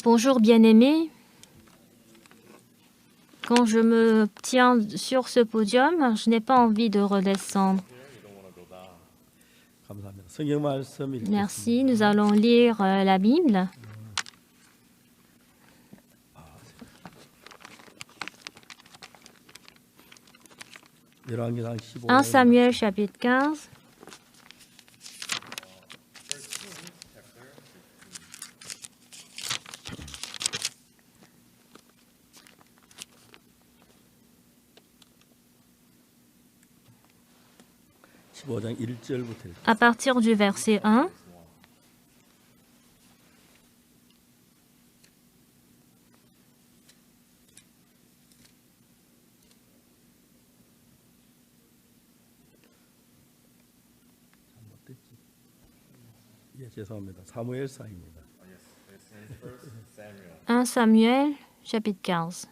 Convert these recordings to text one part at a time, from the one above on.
Bonjour bien-aimés. Quand je me tiens sur ce podium, je n'ai pas envie de redescendre. Merci, nous allons lire la Bible. 1 Samuel chapitre 15. À partir du verset 1. 죄송합니다. 사무엘상입니다. 1 Samuel chapitre 15.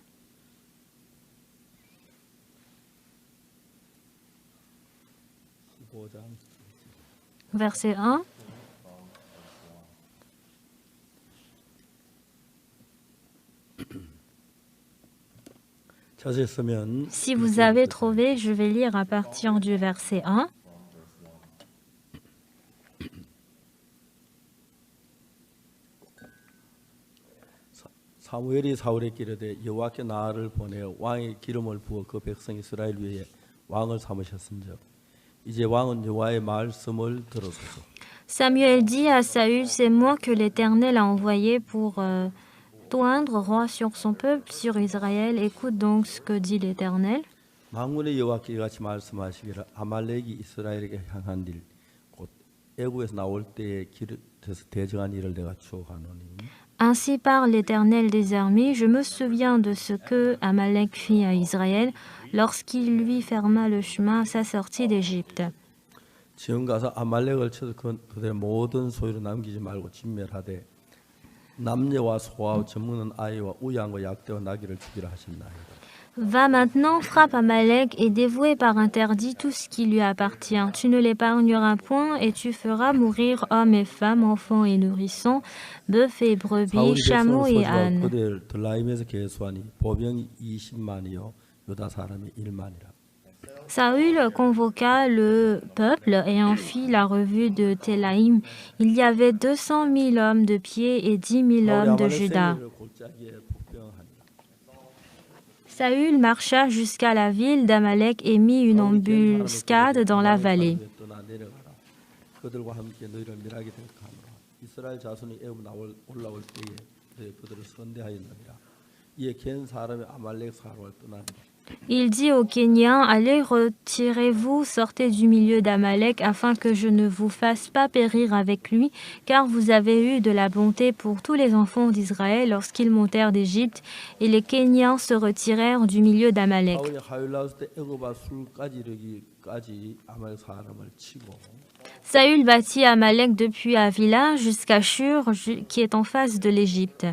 Verset 1. Si vous avez trouvé, je vais lire à partir du verset 1. 사무엘이 사울에게 이르되 여호와께 나를 보내어 왕의 기름을 부어 그 백성 이스라엘 위에 왕을 삼으셨은즉 이제 왕은 여호와의 말씀을 들으소서. Samuel dit à Saül, c'est moi que l'Éternel a envoyé pour toindre roi sur son peuple, sur Israël. Écoute donc ce que dit l'Éternel. 만군의 여호와께 이같이 말씀하시기를 아말렉이 이스라엘에게 향한 일 곧 애굽에서 나올 때에 길에서 대적한 일을 내가 추억하노니. Ainsi parle l'Éternel des armées, je me souviens de ce que Amalek fit à Israël lorsqu'il lui ferma le chemin à sa sortie d'Égypte. 지금 가서 아말렉을 쳐서 그들의 모든 소유를 남기지 말고 진멸하되 남녀와 소와 젖먹는 아이와 우양과 약대와 나귀를 죽이라 하셨나이다. Va maintenant, frappe Amalek et dévouer par interdit tout ce qui lui appartient. Tu ne l'épargneras point et tu feras mourir hommes et femmes, enfants et nourrissons, bœufs et brebis, chameaux et ânes. 그들 들라임에서 계수하니 보병이 20만이요 유다 사람이 1만이라. Saül convoqua le peuple et en fit la revue de Télaïm. Il y avait 200 000 hommes de pied et 10 000 hommes de Juda. Saül marcha jusqu'à la ville d'Amalek et mit une embuscade dans la vallée. Il dit aux Kéniens, allez, retirez-vous, sortez du milieu d'Amalek, afin que je ne vous fasse pas périr avec lui, car vous avez eu de la bonté pour tous les enfants d'Israël lorsqu'ils montèrent d'Égypte, et les Kéniens se retirèrent du milieu d'Amalek. Saül bâtit Amalek depuis Havila jusqu'à Shur, qui est en face de l'Égypte.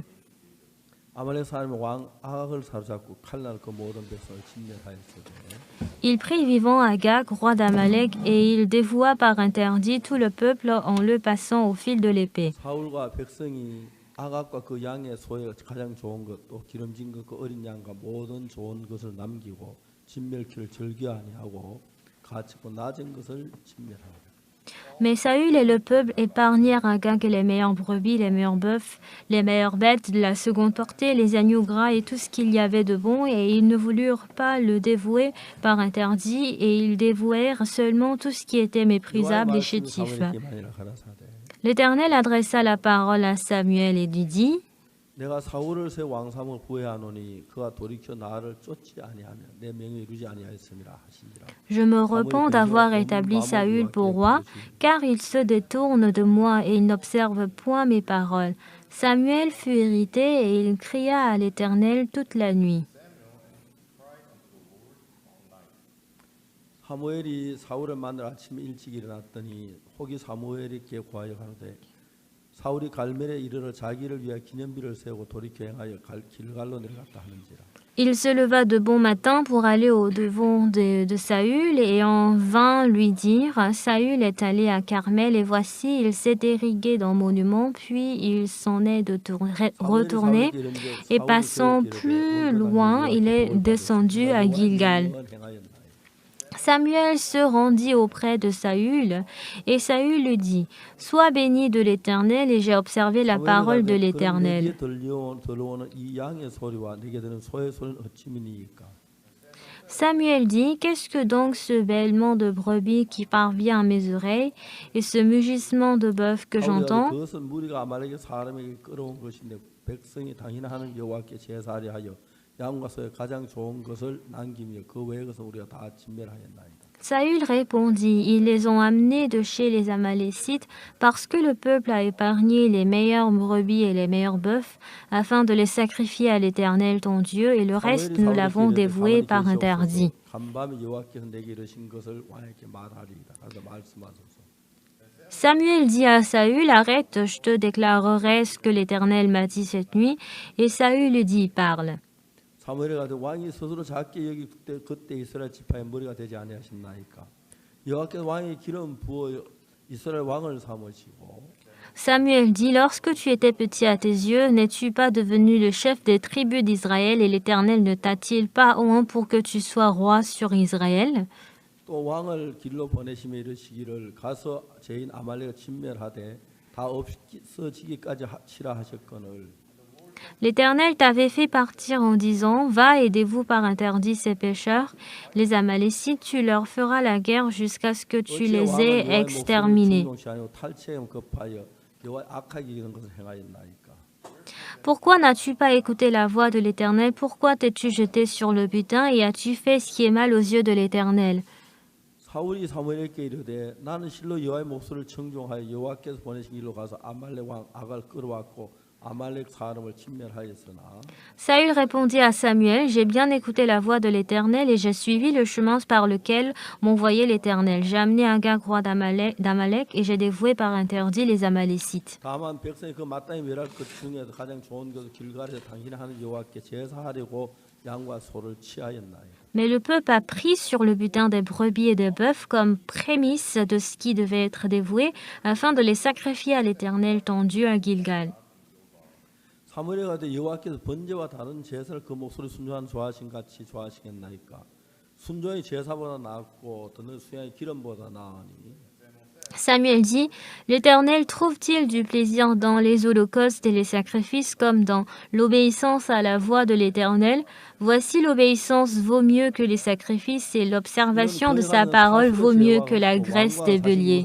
Il prit vivant Agag, roi d'Amalek, et il dévoua par interdit tout le peuple en le passant au fil de l'épée. 아각과 그 양의 소에 가장 좋은 것, 또 기름진 것, 그 어린 양과 모든 좋은 것을 남기고 진멸키를 즐겨 아니하고 가치고 낮은 것을 진멸하라. Mais Saül et le peuple épargnèrent Agag les meilleures brebis, les meilleurs bœufs, les meilleures bêtes de la seconde portée, les agneaux gras et tout ce qu'il y avait de bon, et ils ne voulurent pas le dévouer par interdit, et ils dévouèrent seulement tout ce qui était méprisable et chétif. L'Éternel adressa la parole à Samuel et lui dit, 내가 사울을 새 왕삼을 후회하노니 그가 돌이켜 나를 쫓지 아니하며 내 명을 이루지 아니하였음이라 하시니라. Je me repens d'avoir établi Saül pour roi, car il se détourne de moi et il n'observe point mes paroles. Samuel fut irrité et il cria à l'Éternel toute la nuit. 사무엘이 사울을 만나 아침에 일찍 일어났더니 혹이 사무엘에게 구하여 가로되 사울이 갈멜에 이르러 자기를 위하여 기념비를 세우고 돌이켜 행하여 길갈로 내려갔다 하는지라. Il se leva de bon matin pour aller au-devant de Saül et en vint lui dire, Saül est allé à Carmel et voici, il s'est érigé dans monument, puis il s'en est retourné et passant plus loin, il est descendu à Gilgal. Samuel se rendit auprès de Saül et Saül lui dit, sois béni de l'Éternel et j'ai observé la parole de l'Éternel. Samuel dit, qu'est-ce que donc ce bêlement de brebis qui parvient à mes oreilles et ce mugissement de bœuf que j'entends? Saül répondit, ils les ont amenés de chez les Amalécites parce que le peuple a épargné les meilleures brebis et les meilleurs bœufs afin de les sacrifier à l'Éternel ton Dieu et le reste nous l'avons dévoué par interdit. Samuel dit à Saül, arrête, je te déclarerai ce que l'Éternel m'a dit cette nuit. Et Saül lui dit, parle. 사무엘에 가서 왕이 스스로 작게 여기 그때 이스라엘 지파의 머리가 되지 아니하셨나이까. 여호와께서 왕의 기름 부어 이스라엘 왕을 삼으시고. Samuel dit, lorsque tu étais petit à tes yeux, n'es-tu pas devenu le chef des tribus d'Israël et l'Éternel ne t'a-t-il pas oint pour que tu sois roi sur Israël? 또 왕을 길로 보내시며 이르시기를 가서 죄인 아말렉을 진멸하되 다 없어지기까지 치라 하셨거늘. L'Éternel t'avait fait partir en disant, va, aidez-vous par interdit ces pécheurs. Les Amalécites, tu leur feras la guerre jusqu'à ce que tu les aies exterminés. Pourquoi n'as-tu pas écouté la voix de l'Éternel? Pourquoi t'es-tu jeté sur le butin et as-tu fait ce qui est mal aux yeux de l'Éternel? 사울이 사무엘에게 이르되 나는 실로 여호와의 목소리를 청종하여 여호와께서 보내신 길로 가서 아말렉 왕 아갈 끌어왔고 Saül répondit à Samuel, j'ai bien écouté la voix de l'Éternel et j'ai suivi le chemin par lequel m'envoyait l'Éternel. J'ai amené un gars roi d'Amalek et j'ai dévoué par interdit les Amalécites. Mais le peuple a pris sur le butin des brebis et des bœufs comme prémisse de ce qui devait être dévoué afin de les sacrifier à l'Éternel ton Dieu à Gilgal. 사무엘에 가되 여호와께서 번제와 다른 제사를 그 목소리 순종한 좋아하신 같이 좋아하시겠나이까. 순종이 제사보다 낫고 듣는 수양이 기름보다 나으니. Samuel dit, l'Éternel trouve-t-il du plaisir dans les holocaustes et les sacrifices comme dans l'obéissance à la voix de l'Éternel? Voici l'obéissance vaut mieux que les sacrifices et l'observation de sa parole vaut mieux que la graisse des béliers.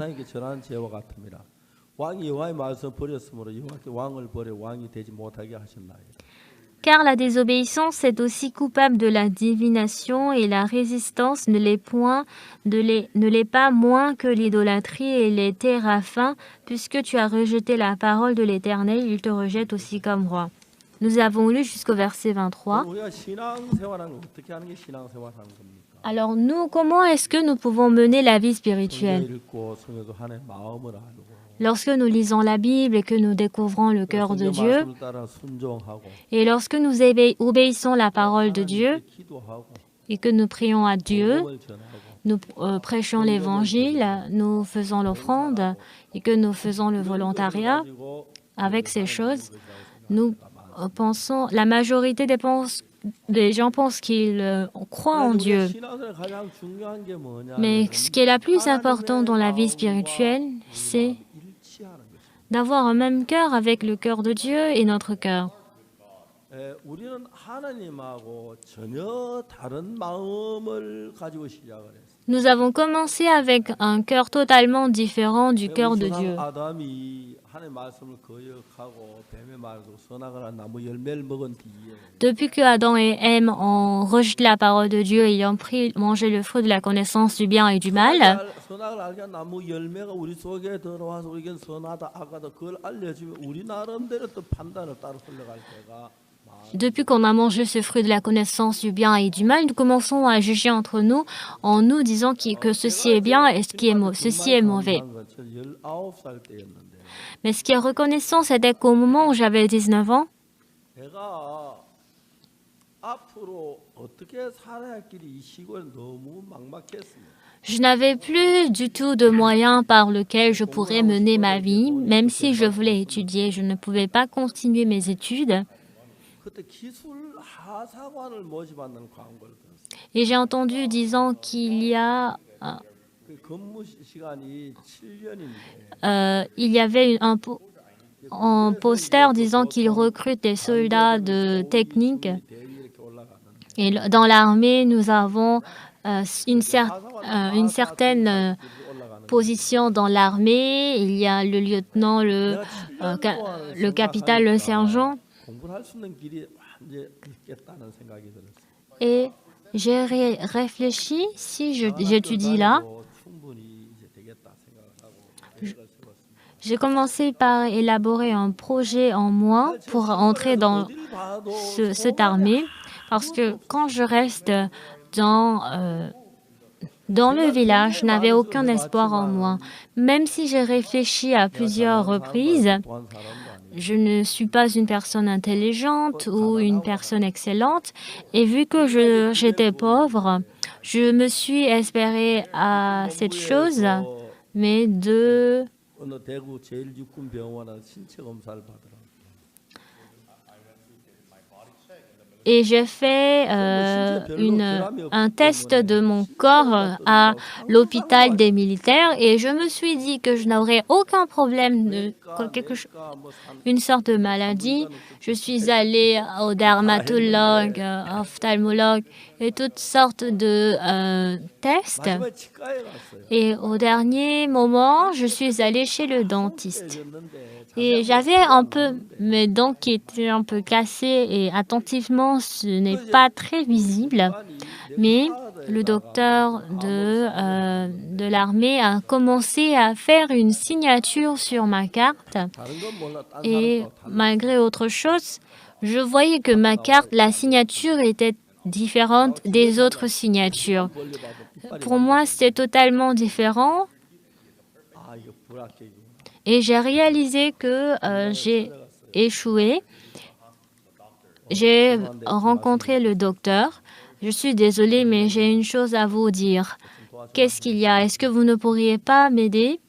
Car la désobéissance est aussi coupable de la divination et la résistance ne l'est pas moins que l'idolâtrie et les téraphins, puisque tu as rejeté la parole de l'Éternel, il te rejette aussi comme roi. Nous avons lu jusqu'au verset 23. Alors nous, comment est-ce que nous pouvons mener la vie spirituelle? Lorsque nous lisons la Bible et que nous découvrons le cœur de Dieu, et lorsque nous obéissons la parole de Dieu, et que nous prions à Dieu, nous prêchons l'Évangile, nous faisons l'offrande, et que nous faisons le volontariat, avec ces choses, nous pensons, la majorité des gens pensent qu'ils croient en Dieu. Mais ce qui est le plus important dans la vie spirituelle, c'est d'avoir un même cœur avec le cœur de Dieu et notre cœur. Nous avons commencé avec un cœur totalement différent du cœur de Dieu. Depuis que Adam et Ève ont rejeté la parole de Dieu et ont mangé le fruit de la connaissance du bien et du mal, depuis qu'on a mangé ce fruit de la connaissance du bien et du mal, nous commençons à juger entre nous en nous disant que ceci est bien et ceci est mauvais. Mais ce qui est reconnaissant, c'était qu'au moment où j'avais 19 ans, 앞으로 어떻게 살아야 할 길이 이 시골에 너무 막막했습니다. Je n'avais plus du tout de moyens par lesquels je pourrais mener ma vie. Même si je voulais étudier, je ne pouvais pas continuer mes études. 그때 기술 하사관을 모집하는 광고를 들었어요. Et j'ai entendu disant qu'il y a, 그 근무 시간이 7년인데 il y avait un poster disant qu'il recrute des soldats de technique. 이렇게 올라가는 Et dans l'armée, nous avons une certaine position dans l'armée. Il y a le lieutenant, le capitaine, le sergent. 공부를 할 수 있는 길이 완전 있겠다는 생각이 들었어요. Et j'ai réfléchi, si j'étudie là, 충분히 이제 되겠다 생각을 하고 계획을 세웠습니다. j'ai commencé par élaborer un projet en moi pour entrer dans cette armée. Parce que quand je reste dans le village, je n'avais aucun espoir en moi. Même si j'ai réfléchi à plusieurs reprises, je ne suis pas une personne intelligente ou une personne excellente. Et vu que j'étais pauvre, je me suis espérée à cette chose, mais 어느 대구 제1육군병원에 신체 검사를 받으러 et j'ai fait un test de mon corps à l'hôpital des militaires et je me suis dit que je n'aurais aucun problème de une sorte de maladie. Je suis allée au dermatologue, ophtalmologue et toutes sortes de tests. 마지막에 치과에 갔어요. Et au dernier moment, je suis allée chez le dentiste. Et j'avais un peu mes dents qui étaient un peu cassées et attentivement, ce n'est pas très visible. Mais le docteur de l'armée a commencé à faire une signature sur ma carte. 다른 건 몰라. 딴 Et 사람하고 달라. malgré autre chose, je voyais que ma carte, la signature était différente des autres signatures. 벌려봐도 핏발이 Pour moi, c'était totalement différent. 아 이거 불합격이구나. Et j'ai réalisé que j'ai échoué. J'ai rencontré le docteur. Je suis désolée, mais j'ai une chose à vous dire. Qu'est-ce qu'il y a? Est-ce que vous ne pourriez pas m'aider?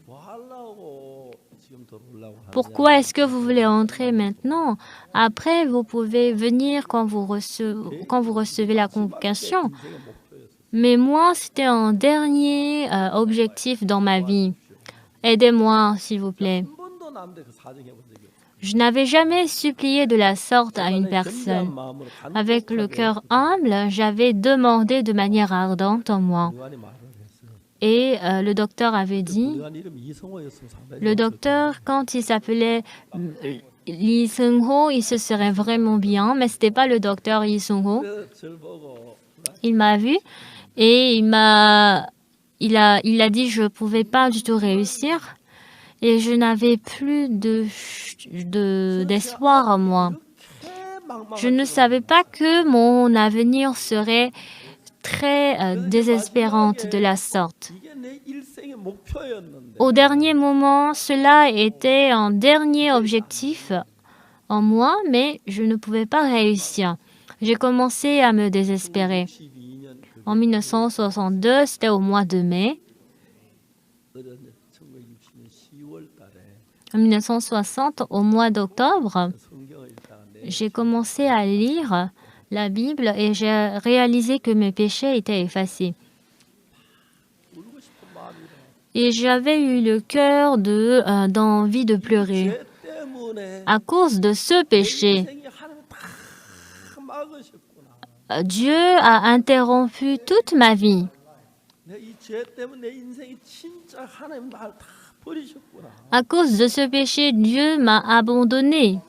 뭐 하려고 지금 들어오려고 하냐. Pourquoi est-ce que vous voulez entrer maintenant? Après, vous pouvez venir quand vous recevez la convocation. 인생의 목표였어요. Mais moi, c'était un dernier objectif dans ma vie. Aidez-moi, s'il vous plaît. 한 번도 남한테 그 사정해 본 적이 없어요. Je n'avais jamais supplié de la sorte à une personne. 마음으로 Avec le cœur humble, j'avais demandé de manière ardente en moi. 의관이 말을 했어요. Et le docteur avait dit, 의관 이름이 이성호였으면 상당히 le docteur, quand il s'appelait Lee Seung-ho, il se serait vraiment bien, mais ce n'était pas le docteur Lee Seung-ho. 그래서 저를 보고 Il m'a vu et il a dit je ne pouvais pas du tout réussir et je n'avais plus d'espoir en moi. Je ne savais pas que mon avenir serait très désespérante de la sorte. 이게 내 일생의 목표였는데 Au dernier moment, cela était un dernier objectif en moi, mais je ne pouvais pas réussir. J'ai commencé à me désespérer. 12년 En 1962, c'était au mois de mai. 1960년 10월 달에 En 1960, au mois d'octobre, 성경을 읽다가 내 j'ai commencé à lire la Bible et j'ai réalisé que mes péchés étaient effacés. 울고 싶은 마음이라 Et j'avais eu le cœur d'envie de pleurer. 죄 때문에 À cause de ce péché, 인생이 하나님 다 막으셨구나. Dieu a interrompu toute ma vie. 내 이 죄 때문에 내 인생이 진짜 하나님 날 다 버리셨구나. À cause de ce péché, Dieu m'a abandonné.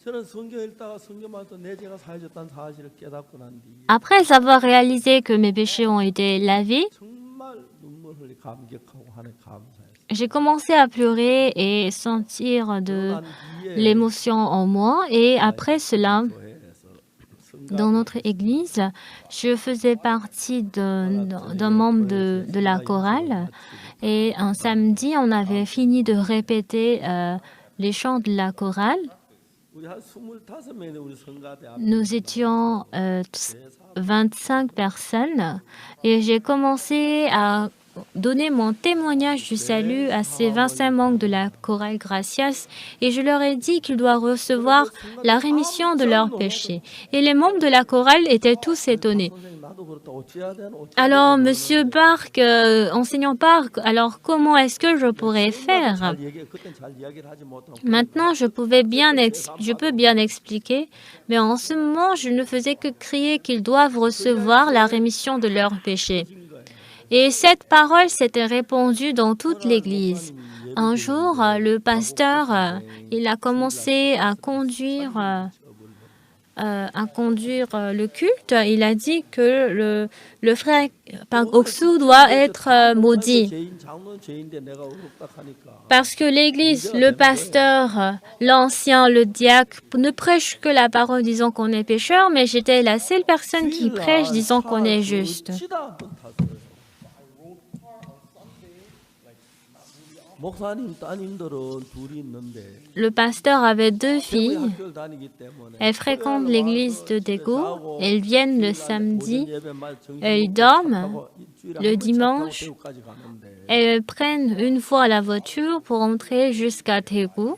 저는 성경 읽다가 성경마다 내 죄가 사해졌다는 사실을 깨닫고 난 뒤 Après avoir réalisé que mes péchés ont été lavés, 정말 눈물 흘리 감격하고 하나님 감사했어요. j'ai commencé à pleurer et sentir de 난 뒤에 l'émotion en moi. Et après cela, 교회에서 dans notre église, je faisais partie d'un membre de la chorale. Et un samedi, on avait fini de répéter les chants de la chorale. 우리 한 25명의 우리 성가대 앞에 Nous étions 25 personnes et j'ai commencé à donner mon témoignage du salut à ces 25 membres de la chorale Gracias et je leur ai dit qu'ils doivent recevoir la rémission de leurs péchés. Et les membres de la chorale étaient tous étonnés. 선생님 나도 그렇다 어찌해야 되나 Alors, Monsieur Park, enseignant Park, alors comment est-ce que je pourrais faire? 잘 얘기 그땐 잘 이야기를 하지 못하고 Maintenant, je peux bien expliquer, mais en ce moment, je ne faisais que crier qu'ils doivent recevoir la rémission de leurs péchés. Et cette parole s'était répandue dans toute l'Église. Un jour, le pasteur, il a commencé à conduire le culte. Il a dit que le frère Park Ok-soo doit être maudit. 죄인 장로는 죄인데 내가 어렵다 하니까 Parce que l'Église, le pasteur, l'ancien, le diacre ne prêchent que la parole disant qu'on est pécheur, mais j'étais la seule personne qui prêche disant qu'on est juste. 치다 한번 탔어요. 목사님 따님들은 둘이 있는데 Le pasteur avait deux filles. 학교를 다니기 때문에 Elles fréquentent l'église de Daegu. Elles viennent le samedi. 예배 말 정신 Elles dorment 일주일에 le 한 번 dimanche. 차고 대구까지 가는데 Elles prennent une fois la voiture pour entrer jusqu'à Daegu.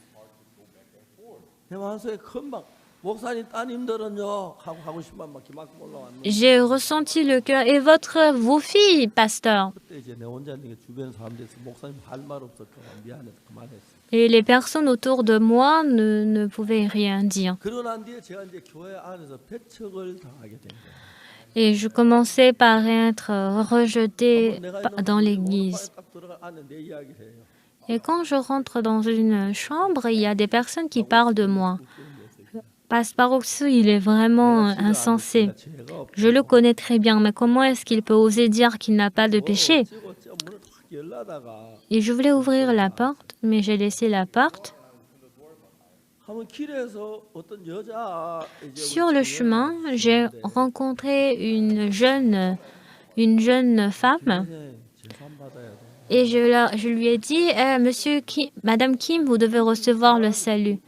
대만소에 금방 목사님 따님들은요 하고 싶으면 막 기막히고 올라왔는데 J'ai ressenti le cœur. Et vos filles, pasteur? 그때 이제 내 혼자 있는 게 주변 사람들이 목사님 할 말 없었고 미안해서 그만했어. Et les personnes autour de moi ne pouvaient rien dire. 그러고 난 뒤에 제가 이제 교회 안에서 배척을 당하게 된 거예요. Et je commençais par être rejetée 내가 dans l'église. 딱 들어가 안에 내 이야기를 해요. Et quand je rentre dans une chambre, il y a des personnes qui parlent de moi. Pasteur Ok-soo, il est vraiment insensé. 제가 Je le connais très bien, mais comment est-ce qu'il peut oser dire qu'il n'a pas de péché? 어찌고 문을 탁 열라다가 Et je voulais ouvrir la porte, mais j'ai laissé la porte. 한번 길에서 어떤 여자 이제 Sur le chemin, j'ai rencontré une jeune femme 재산 받아야 돼. et je lui ai dit, Monsieur Kim, Madame Kim, vous devez recevoir le salut.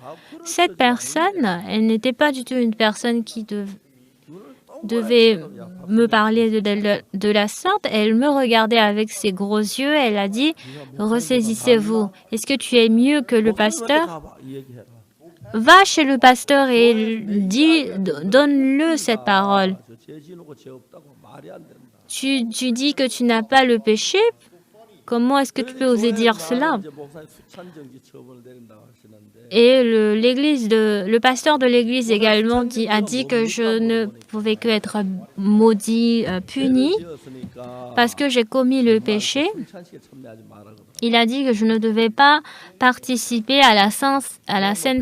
Cette personne, elle n'était pas du tout une personne qui devait me parler de la sorte. Elle me regardait avec ses gros yeux. Elle a dit, ressaisissez-vous. Est-ce que tu es mieux que le pasteur? 가봐, 이 얘기해라. Va chez le pasteur et donne-le cette parole. 저 죄 지놓고 죄 없다고 말이 안 된다. Tu dis que tu n'as pas le péché. Comment est-ce que tu peux oser dire cela? 이제 목사님 수찬정지 처분을 내린다고 하시는데 Et le pasteur de l'église également a dit que je ne pouvais que être maudit, puni, 지었으니까 parce que j'ai commis le péché. 찬식에 참여하지 마라 그러더라. Il a dit que je ne devais pas participer à la Sainte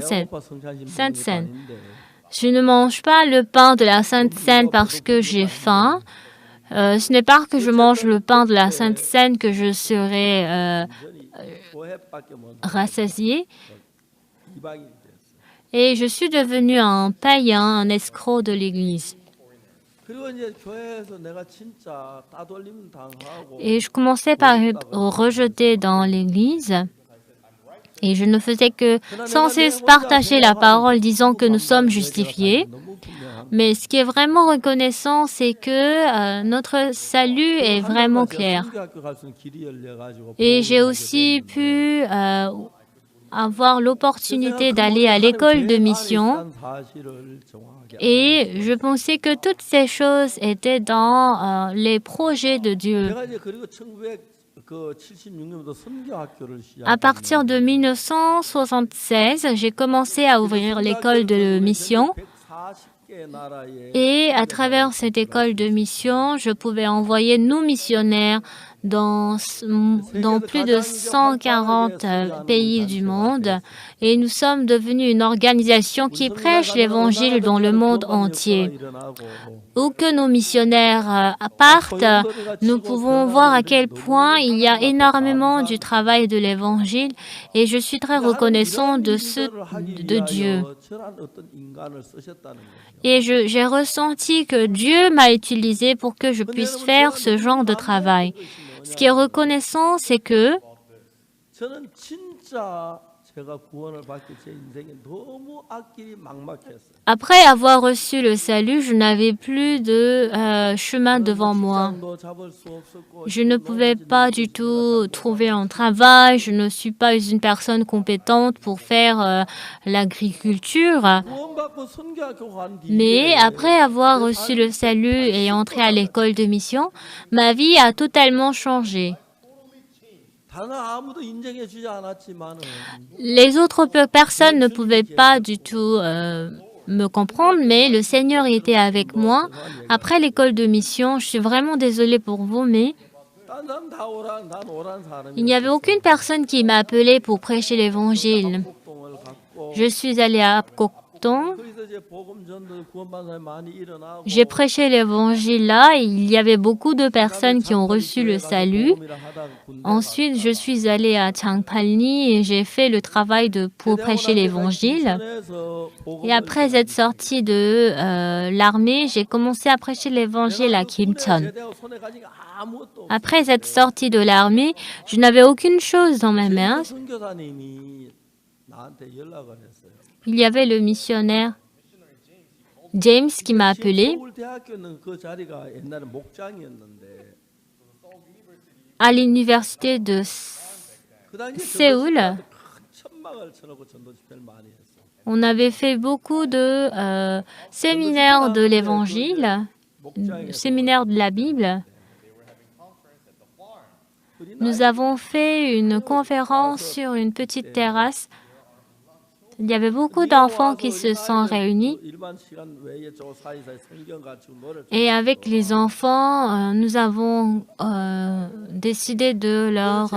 Seine. 배고파 성찬식 Sainte Seine. 먹는 게 아닌데 Je ne mange pas le pain de la Sainte Seine parce que j'ai faim. Ce n'est pas que je mange le pain de la Sainte Seine que je serai 고해밖에 못 rassasié. 이방인이 됐어. Et je suis devenu un païen, un escroc de l'église. 그리고 이제 교회에서 내가 진짜 따돌림 당하고 Et je commençais par être rejeté dans l'église. Et je ne faisais que sans cesse partager la parole disant que nous sommes justifiés. 너무 분명한 Mais ce qui est vraiment reconnaissant, c'est que notre salut est vraiment clair. 성교학교 갈 수 있는 길이 열려가지고 Et j'ai aussi pu avoir l'opportunité d'aller à l'école de mission. 사실을 정확하게 Et je pensais que toutes ces choses étaient dans les projets de Dieu. 내가 이제 그리고 1976년부터 선교학교를 À partir de 1976, j'ai commencé à ouvrir l'école de mission. 140개 나라에 Et à travers cette école de mission, je pouvais envoyer nos missionnaires dans plus de 140 pays du monde. Et nous sommes devenus une organisation qui prêche l'évangile dans le monde entier. Où que nos missionnaires partent, nous pouvons voir à quel point il y a énormément du travail de l'évangile. Et je suis très reconnaissant de Dieu. Et j'ai ressenti que Dieu m'a utilisé pour que je puisse faire ce genre de travail. Ce qui est reconnaissant, c'est que 저는 진짜 제가 구원을 받기 제 인생이 너무 앞길이 막막했어요. Après avoir reçu le salut, je n'avais plus de chemin devant moi. 직장도 잡을 수 없었고 Je ne pouvais pas du tout trouver un travail. Je ne suis pas une personne compétente pour faire l'agriculture. 구원받고 선교학교 간 Mais 뒤에 après avoir reçu le salut et entré à l'école de mission, ma vie a totalement changé. 다른 아무도 인정해 주지 않았지만은 Les autres personnes ne pouvaient pas du tout me comprendre, mais le Seigneur était avec moi. Après l'école de mission, je suis vraiment désolée pour vous, mais 딴 사람 다 오라 난 오란 il n'y avait aucune personne qui m'a appelé pour prêcher l'évangile. 복동을 갖고 Je suis allée à Apcocton. 그래서 이제 복음 전도 구원받은 사람이 많이 일어나고 J'ai prêché l'évangile là. Et il y avait beaucoup de personnes qui ont reçu le salut. Ensuite, je suis allée à Changpalni et j'ai fait le travail pour prêcher l'évangile. Et après être sortie de l'armée, j'ai commencé à prêcher l'évangile à Kimcheon. Après être sortie de l'armée, je n'avais aucune chose dans ma main. 선교사님이 나한테 연락을 했어요. Il y avait le missionnaire James qui m'a appelé. 서울대학교는 그 자리가 옛날에 목장이었는데 À l'université de 그 당시에 Séoul, 큰 천막을 쳐놓고 전도 집회를 많이 했어. on avait fait beaucoup de séminaires de l'évangile, séminaires de la Bible. Nous avons fait une conférence sur une petite terrasse. Il y avait beaucoup d'enfants qui se sont réunis. Et avec les enfants, nous avons décidé de leur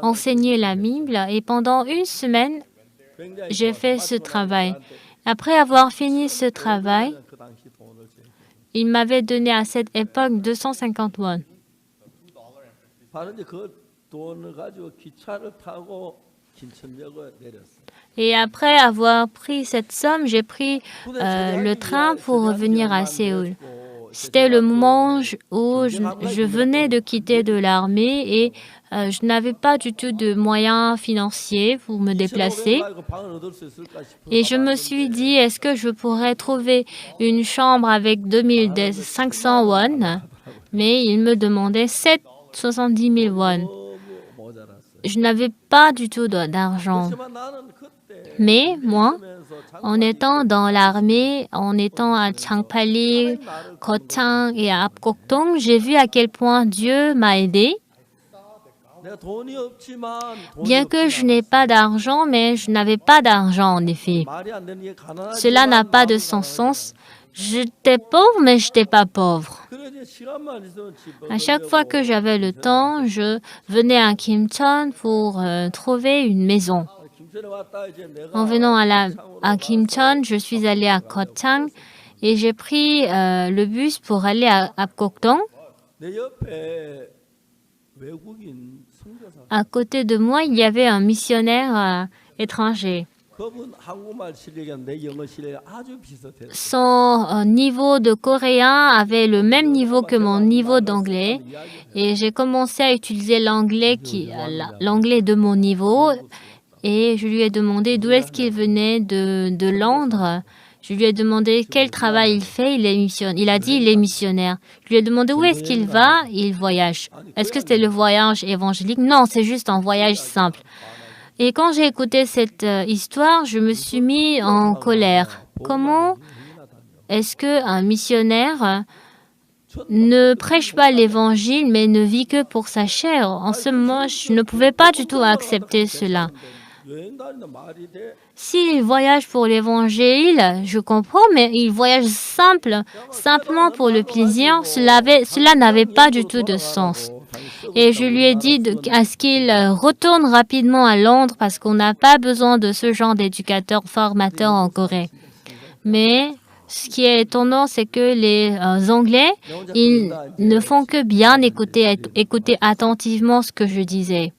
enseigner la Bible. Et pendant une semaine, j'ai fait ce travail. Après avoir fini ce travail, il m'avait donné à cette époque 250 won. Et après avoir pris cette somme, j'ai pris le train pour revenir à Séoul. C'était le moment où je venais de quitter de l'armée et je n'avais pas du tout de moyens financiers pour me déplacer. Et je me suis dit, est-ce que je pourrais trouver une chambre avec 2500 won? Mais il me demandait 70 000 won. Je n'avais pas du tout d'argent. Mais moi, en étant dans l'armée, en étant à Changpali, Kochang et à Apcocton, j'ai vu à quel point Dieu m'a aidé. Bien que je n'ai pas d'argent, mais je n'avais pas d'argent en effet. Cela n'a pas de sens. J'étais pauvre, mais je n'étais pas pauvre. À chaque fois que j'avais le temps, je venais à Kimcheon pour trouver une maison. En venant à Kimcheon, je suis allée à Kochang et j'ai pris le bus pour aller à Apcocton. À côté de moi, il y avait un missionnaire étranger. Son niveau de coréen avait le même niveau que mon niveau d'anglais et j'ai commencé à utiliser l'anglais de mon niveau et je lui ai demandé d'où est-ce qu'il venait de Londres. Je lui ai demandé quel travail il fait. Il a dit il est missionnaire. Je lui ai demandé où est-ce qu'il va. Il voyage. Est-ce que c'était le voyage évangélique? Non, c'est juste un voyage simple. Et quand j'ai écouté cette histoire, je me suis mis en colère. Comment est-ce qu'un missionnaire ne prêche pas l'évangile, mais ne vit que pour sa chair? En ce moment, je ne pouvais pas du tout accepter cela. S'il voyage pour l'évangile, je comprends, mais il voyage simplement pour le plaisir. Cela n'avait pas du tout de sens. Et je lui ai dit à ce qu'il retourne rapidement à Londres parce qu'on n'a pas besoin de ce genre d'éducateur formateur en Corée. Mais ce qui est étonnant, c'est que les Anglais, ils ne font que bien écouter attentivement ce que je disais.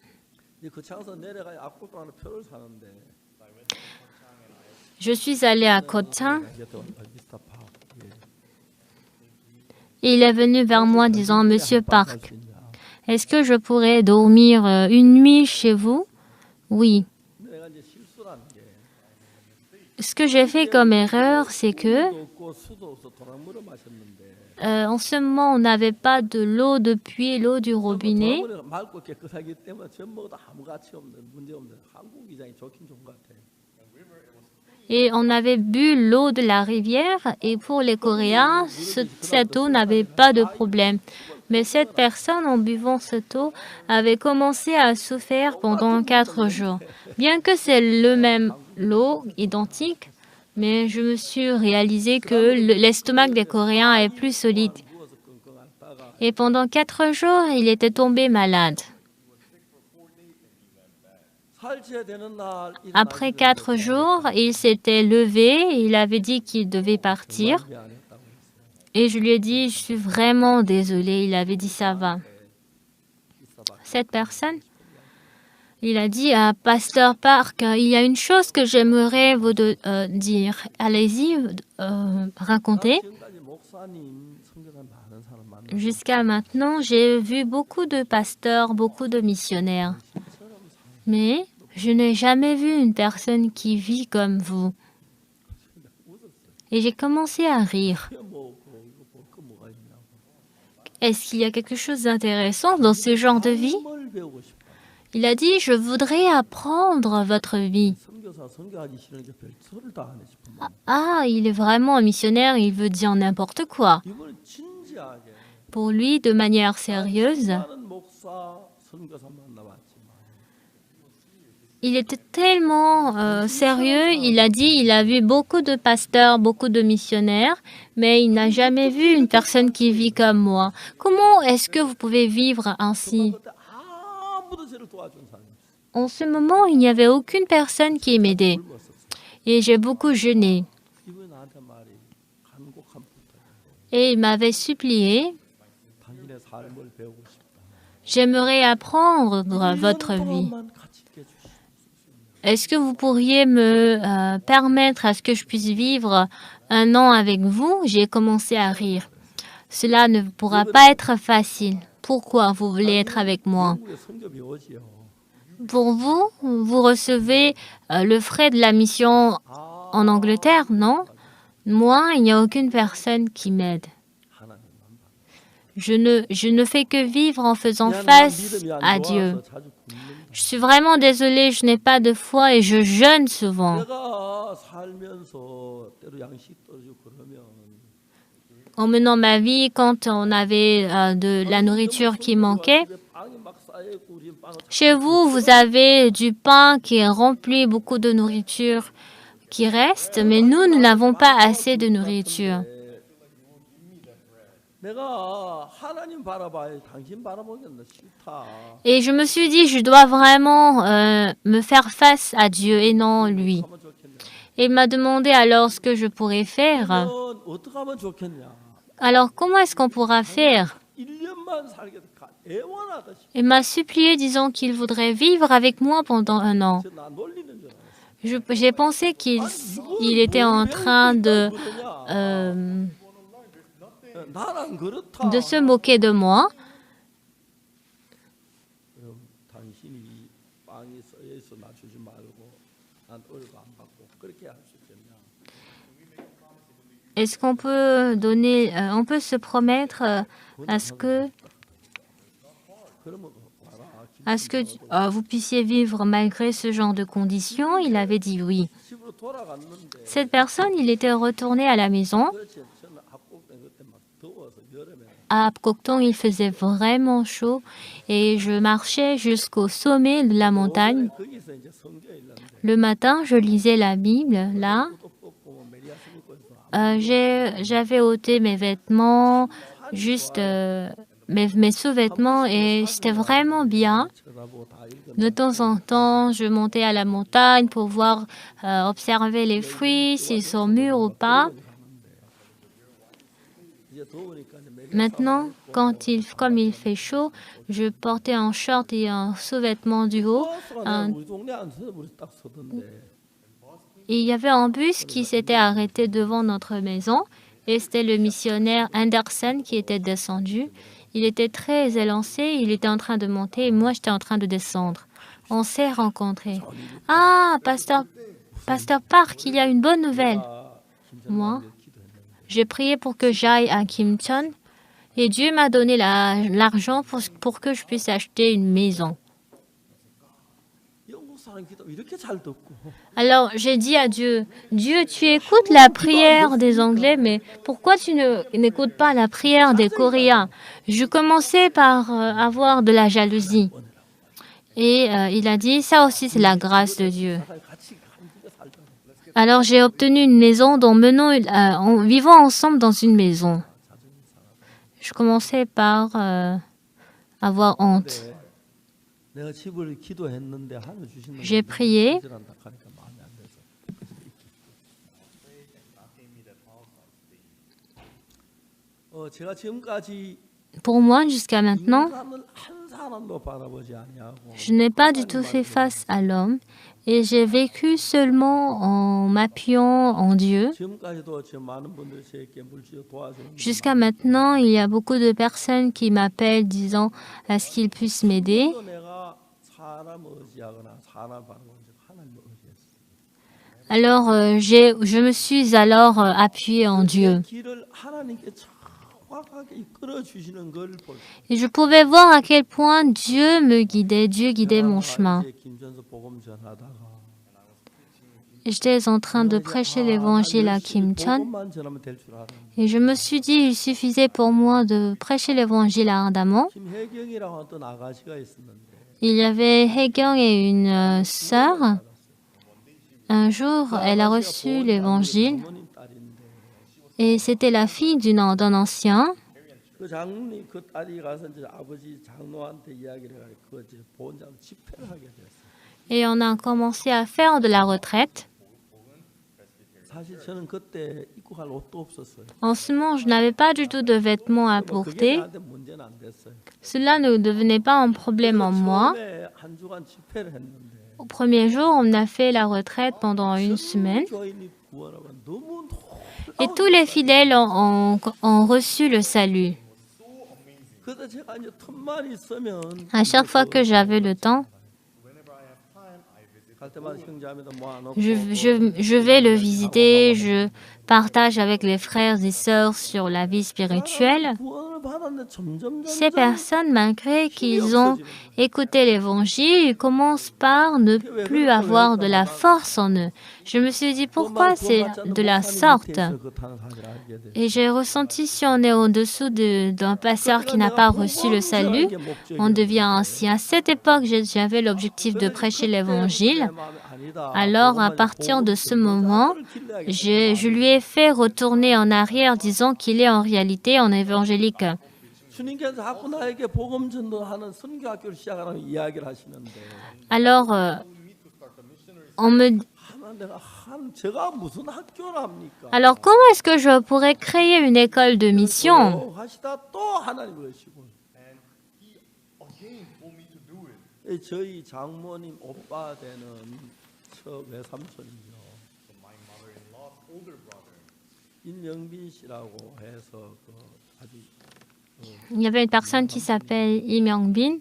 Je suis allée à Kochang et il est venu vers moi disant « Monsieur Park, est-ce que je pourrais dormir une nuit chez vous ?» Oui. ce que j'ai fait comme erreur, c'est que 물도 없고 수도 없어 도랑물을 마셨는데 en ce moment, on n'avait pas de l'eau de puits, l'eau du robinet. 도랑물이 맑고 깨끗하기 때문에 전 먹어도 아무 가치 없는 문제 없는 한국 위장이 좋긴 좋은 것 같아. Et on avait bu l'eau de la rivière et pour les Coréens, cette eau n'avait pas de problème. Mais cette personne, en buvant cette eau, avait commencé à souffrir pendant 4 jours. Bien que c'est le même l'eau, identique, mais je me suis réalisé que l'estomac des Coréens est plus solide. 누워서 끙끙 앓다가 Et pendant 4 jours, il était tombé malade. 살찌야 되는 날 Après 4 jours, il s'était levé, il avait dit qu'il devait partir. 미안했다고 했어요. Et je lui ai dit, je suis vraiment désolée. Il avait dit, ça va. Cette personne, il a dit à Pasteur Park, il y a une chose que j'aimerais vous dire. Allez-y, racontez. 지금까지 목사님 선교사 많은 사람 만나. Jusqu'à maintenant, j'ai vu beaucoup de pasteurs, beaucoup de missionnaires. Mais je n'ai jamais vu une personne qui vit comme vous. Et j'ai commencé à rire. 뭐 이거 볼거 뭐가 있냐고. Est-ce qu'il y a quelque chose d'intéressant dans ce genre de vie? 뭘 배우고 싶어? Il a dit, je voudrais apprendre votre vie. 선교사 선교하기 싫으니까 별소리를 다 하네 싶은 마음. Ah, il est vraiment un missionnaire, il veut dire n'importe quoi. 이번엔 진지하게 Pour lui, de manière sérieuse, 많은 목사 선교사 만나봤지만 il était tellement sérieux. Il a dit, il a vu beaucoup de pasteurs, beaucoup de missionnaires, mais il n'a jamais vu une personne qui vit comme moi. Comment est-ce que vous pouvez vivre ainsi? 그때 아무도 저를 도와준 사람이 없어. En ce moment, il n'y avait aucune personne qui m'aidait. 굶었었어. Et j'ai beaucoup jeûné. 이분이 나한테 말이 간곡한 부탁. Et il m'avait supplié, 당신의 삶을 배우고 싶다. j'aimerais apprendre 1년 votre vie. 동안만 같이 있게 해주시오. Est-ce que vous pourriez me permettre à ce que je puisse vivre 1 an avec vous? J'ai commencé à rire. Cela ne pourra pas être facile. Pourquoi vous voulez être avec moi? 한국에 선교 배우지요. Pour vous, vous recevez le frais de la mission en Angleterre, non? Moi, il n'y a aucune personne qui m'aide. 하나님만 봐. Je ne fais que vivre en faisant 미안해, face 믿음이 안 à 좋아서 Dieu. 자주 굶는다. Je suis vraiment désolée, je n'ai pas de foi et je jeûne souvent. 내가 살면서 때로 양식 떨어지고 그러면 En menant ma vie, quand on avait de la nourriture qui manquait, 집에 빵이 막 쌓여있고 우리 빵을 chez vous, vous avez du pain qui est rempli, beaucoup de nourriture qui reste, mais nous n'avons pas assez de nourriture. 내가 하나님 바라봐야 당신 바라보기는 싫다. Et je me suis dit, je dois vraiment me faire face à Dieu et non lui. 하면 좋겠냐? Et il m'a demandé alors ce que je pourrais faire. 넌 어떻게 하면 좋겠냐? Alors, comment est-ce qu'on pourra faire? 1년만 살게 애원하듯이. Il m'a supplié disant qu'il voudrait vivre avec moi pendant 1 an. 나 놀리는 줄 알았어. J'ai pensé qu'il était en train 나랑 그렇다. de se moquer de moi. 그럼 당신이 이 빵이 써여 있어 나 주지 말고 난 얼마 안 받고 그렇게 할 수 있겠냐? Est-ce qu'on peut donner, on peut se promettre à ce que 그러면 와라. vous puissiez vivre malgré ce genre de conditions? Il avait dit oui. 집으로 돌아갔는데 Cette personne, il était retourné à la maison. 그렇지 저는 합곡된 그때 막 더워서 여름에 À Apcocton, il faisait vraiment chaud et je marchais jusqu'au sommet de la montagne. 거기서 이제 성경 읽는데 Le matin, je lisais la Bible. Là, 또 뽑고 메리아 신고 있어. j'avais ôté mes vêtements, juste mes sous-vêtements et c'était vraiment bien. 쳐다보고 다 읽어. De temps en temps, je montais à la montagne pour voir, observer les fruits, s'ils sont mûrs ou pas. 이제 더우니까 이제 메리아 Maintenant, comme il fait chaud, je portais un short et un sous-vêtement du haut. 버스가 내가 우리 동네 안 서서 우리 딱 서던데 Et il y avait un bus qui s'était arrêté devant notre maison et c'était le missionnaire Anderson qui était descendu. Il était très élancé, il était en train de monter et moi j'étais en train de descendre. On s'est rencontrés. Ah, Pasteur Pasteur Park, il y a une bonne nouvelle. 내가 김천 Moi, 남길 기도했는데 j'ai prié pour que j'aille à Kimcheon et Dieu m'a donné l'argent pour que je puisse acheter une maison. 영국 사람 기도 이렇게 잘 듣고 Alors j'ai dit à Dieu, Dieu, tu écoutes la prière des Anglais, mais pourquoi tu n'écoutes pas la prière des Coréens? Je commençais par avoir de la jalousie. Et il a dit, ça aussi c'est la grâce de Dieu. 사람이 같이 함께 살잖아. Alors j'ai obtenu une maison dont vivons ensemble dans une maison. Je commençais par avoir honte. 내가 집을 기도했는데 하늘 주신 J'ai prié. 거절한다 하니까 마음에 안 들어서. 제가 지금까지 Pour moi, jusqu'à maintenant, 인간을 한 사람도 바라보지 아니하고 je n'ai pas du tout fait face à l'homme et j'ai vécu seulement en m'appuyant en Dieu. 지금까지도 지금 많은 분들이 저에게 물질로 도와주는 Jusqu'à maintenant, il y a beaucoup de personnes qui m'appellent disant à ce qu'ils puissent m'aider. 내가 사람 의지하거나 사람 바라보는 적 하나님 의지했어. Alors, je me suis alors appuyée en Dieu. 길을 하나님께 정확하게 이끌어 주시는 걸 볼. Et je pouvais voir à quel point Dieu me guidait, Dieu guidait mon chemin. 김전서 복음 전하다가 J'étais en train de prêcher l'évangile à Kimcheon 복음만 전하면 될 줄 알았는데 et je me suis dit il suffisait pour moi de prêcher l'évangile ardemment. 김혜경이라고 어떤 아가씨가 있었는데 Il y avait Haegyong et une sœur. Un jour, elle a reçu l'évangile 장모님 딸인데 et c'était la fille d'un ancien. 그 장모님 그 딸이 가서 이제 아버지 장로한테 이야기를 해가지고 그 이제 보험장 집회를 하게 됐어요. Et on a commencé à faire de la retraite. 사실 저는 그때 입고 갈 옷도 없었어요. En ce moment, je n'avais pas du tout de vêtements à 뭐 그게 porter. 나한테 문제는 안 됐어요. Cela ne devenait pas un problème en moi. 처음에 한 주간 집회를 했는데 Au premier jour, on a fait la retraite pendant une semaine 교인이 구원하고 너무 et tous les fidèles ont reçu le salut. 그래서 제가 이제 틈만 있으면 À chaque fois que j'avais le temps, 갈 때마다 형제자매도 모아놓고 je vais le visiter, je partage avec les frères et sœurs sur la vie spirituelle. 구원을 받았는데 점점 Ces personnes, malgré qu'ils ont écouté l'évangile, ils commencent par ne plus avoir de la force en eux. Je me suis dit, pourquoi c'est de la sorte? Et j'ai ressenti, si on est au-dessous d'un pasteur qui n'a pas reçu le salut, on devient ainsi. À cette époque, j'avais l'objectif de prêcher l'évangile. Alors, à partir de ce moment, je lui ai fait retourner en arrière, disant qu'il est en réalité un évangélique. 주님께서 자꾸 나에게 복음 전도하는 선교학교를 시작하라고 이야기를 하시는데 Alors, on me 제가 무슨 학교랍니까? Alors, comment est-ce que je pourrais créer une école de mission? 하시다 또 하나님 그러시고 저희 장모님 오빠 되는 저 외삼촌이요. 임영빈 씨라고 해서 그 아주 Il y avait une personne qui s'appelle Im Yong-bin.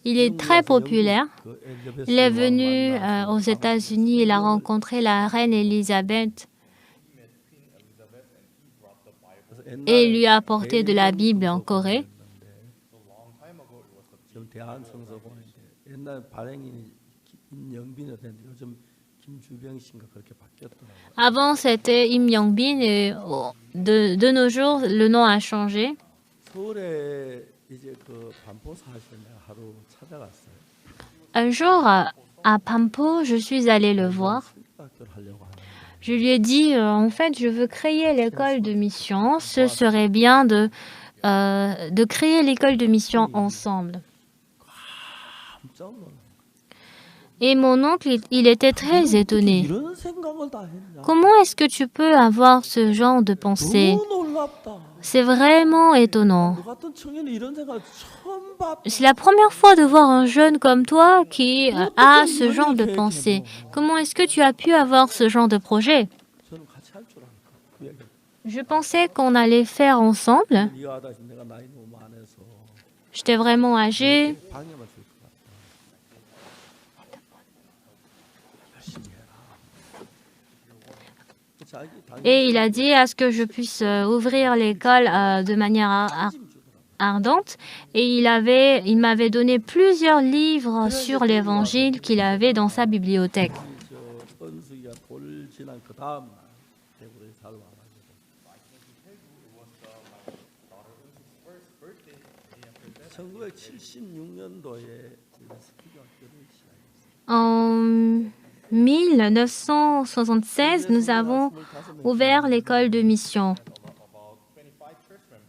Il est très populaire. Il est venu aux États-Unis. Il a rencontré la reine Élisabeth et il lui a apporté de la Bible en Corée. 지금 대한성서공인데 옛날 발행인이 임영빈이 됐는데 요즘 김주병 씨인가 그렇게 바뀌었더라고요. Avant, c'était Im Yong-bin et de nos jours, le nom a changé. 서울에 이제 그 반포 사실 내가 하루 찾아갔어요. Un jour, à Pampo, je suis allée le voir. 학교를 하려고 하는데 Je lui ai dit, en fait, je veux créer l'école de mission. Ce serait bien de créer l'école de mission ensemble. 깜짝 놀랐어요. Et mon oncle, il était très étonné. 이런 생각을 다 했냐? Comment est-ce que tu peux avoir ce genre de pensée? 너무 놀랍다. C'est vraiment étonnant. 너 같은 청년이 이런 생각을 처음 봤다. C'est la première fois de voir un jeune comme toi qui a ce genre de pensée. Comment est-ce que tu as pu avoir ce genre de projet? 저는 같이 할 줄 아니까 그 얘기. Je pensais qu'on allait faire ensemble. 네가 하다 보면 내가 나이 너무 많아서 J'étais vraiment âgée. 방해만 줄 것 같다. 열심히 Et il a dit à ce que je puisse ouvrir l'école de manière ardente. Et il m'avait donné plusieurs livres sur l'Évangile qu'il avait dans sa bibliothèque. 저 은숙이가 돌 지난 그 다음 날 대구에 살 와가지고 1976년도에 스피드 학교를 시작했어요. En 1976, nous avons ouvert l'école de mission.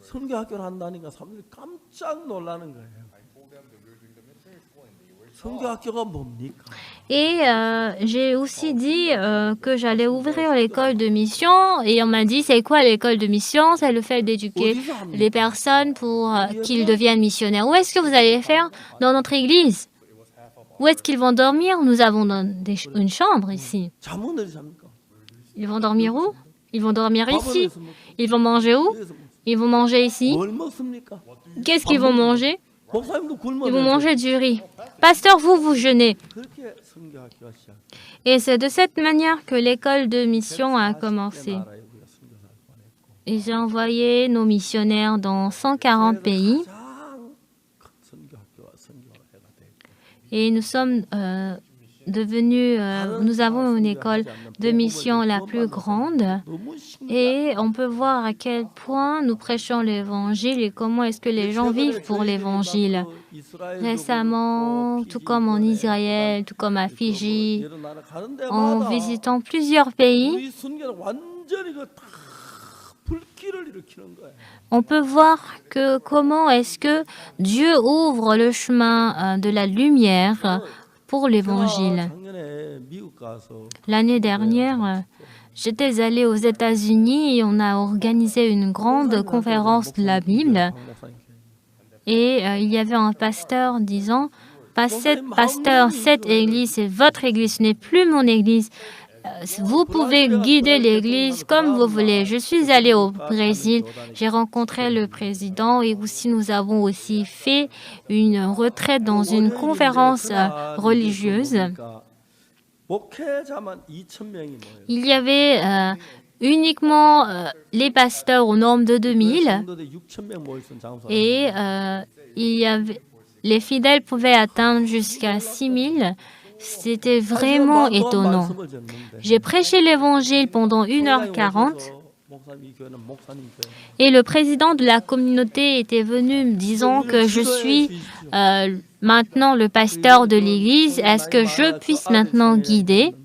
선교학교를 한다니까 사람들이 깜짝 놀라는 거예요. 선교학교가 뭡니까? Et j'ai aussi dit que j'allais ouvrir l'école de mission. Et on m'a dit, c'est quoi l'école de mission? C'est le fait d'éduquer les personnes pour qu'ils deviennent missionnaires. Où est-ce que vous allez faire? Dans notre église. Où est-ce qu'ils vont dormir? Nous avons une chambre ici. 잠은 어디 잡니까? Ils vont dormir où? Ils vont dormir ici. Ils vont manger où? Ils vont manger ici. 뭘 먹습니까? Qu'est-ce qu'ils vont manger? 목사님도 Ils vont 굶어. manger du riz. Pasteur, vous jeûnez. 그렇게 선교학교가 시작. Et c'est de cette manière que l'école de mission a commencé. 나라에 우리가 선교사를 보냈고 Et j'ai envoyé nos missionnaires dans 140 pays. 가장 큰 선교학교와 선교회가 됐고 Et nous sommes nous avons une école de mission la plus grande. 너무 신기한 Et on peut voir à quel point nous prêchons l'évangile et comment est-ce que les gens vivent pour l'évangile. Récemment, tout comme en Israël, tout comme à Fidji, en visitant plusieurs pays, 우리 선교는 완전히 그다 불길을 일으키는 거예요. on peut voir que comment est-ce que Dieu ouvre le chemin de la lumière pour l'évangile. 작년에 미국 가서 L'année dernière, j'étais allée aux États-Unis et on a organisé une grande conférence de la Bible. Et il y avait un pasteur disant, pasteur, cette église, c'est votre église, ce n'est plus mon église. Vous pouvez guider l'église comme vous voulez. Je suis allée au Brésil, j'ai rencontré le président et aussi nous avons aussi fait une retraite dans une conférence religieuse. 목회자만 2,000명이 모여요. Il y avait uniquement les pasteurs au nombre de 2000 성도들 6,000명 모일 수 있는 장소. et les fidèles pouvaient atteindre jusqu'à 6000. C'était vraiment étonnant. J'ai prêché l'évangile pendant 1h40 et le président de la communauté était venu me disant que je suis maintenant le pasteur de l'église. Est-ce que je puisse maintenant guider?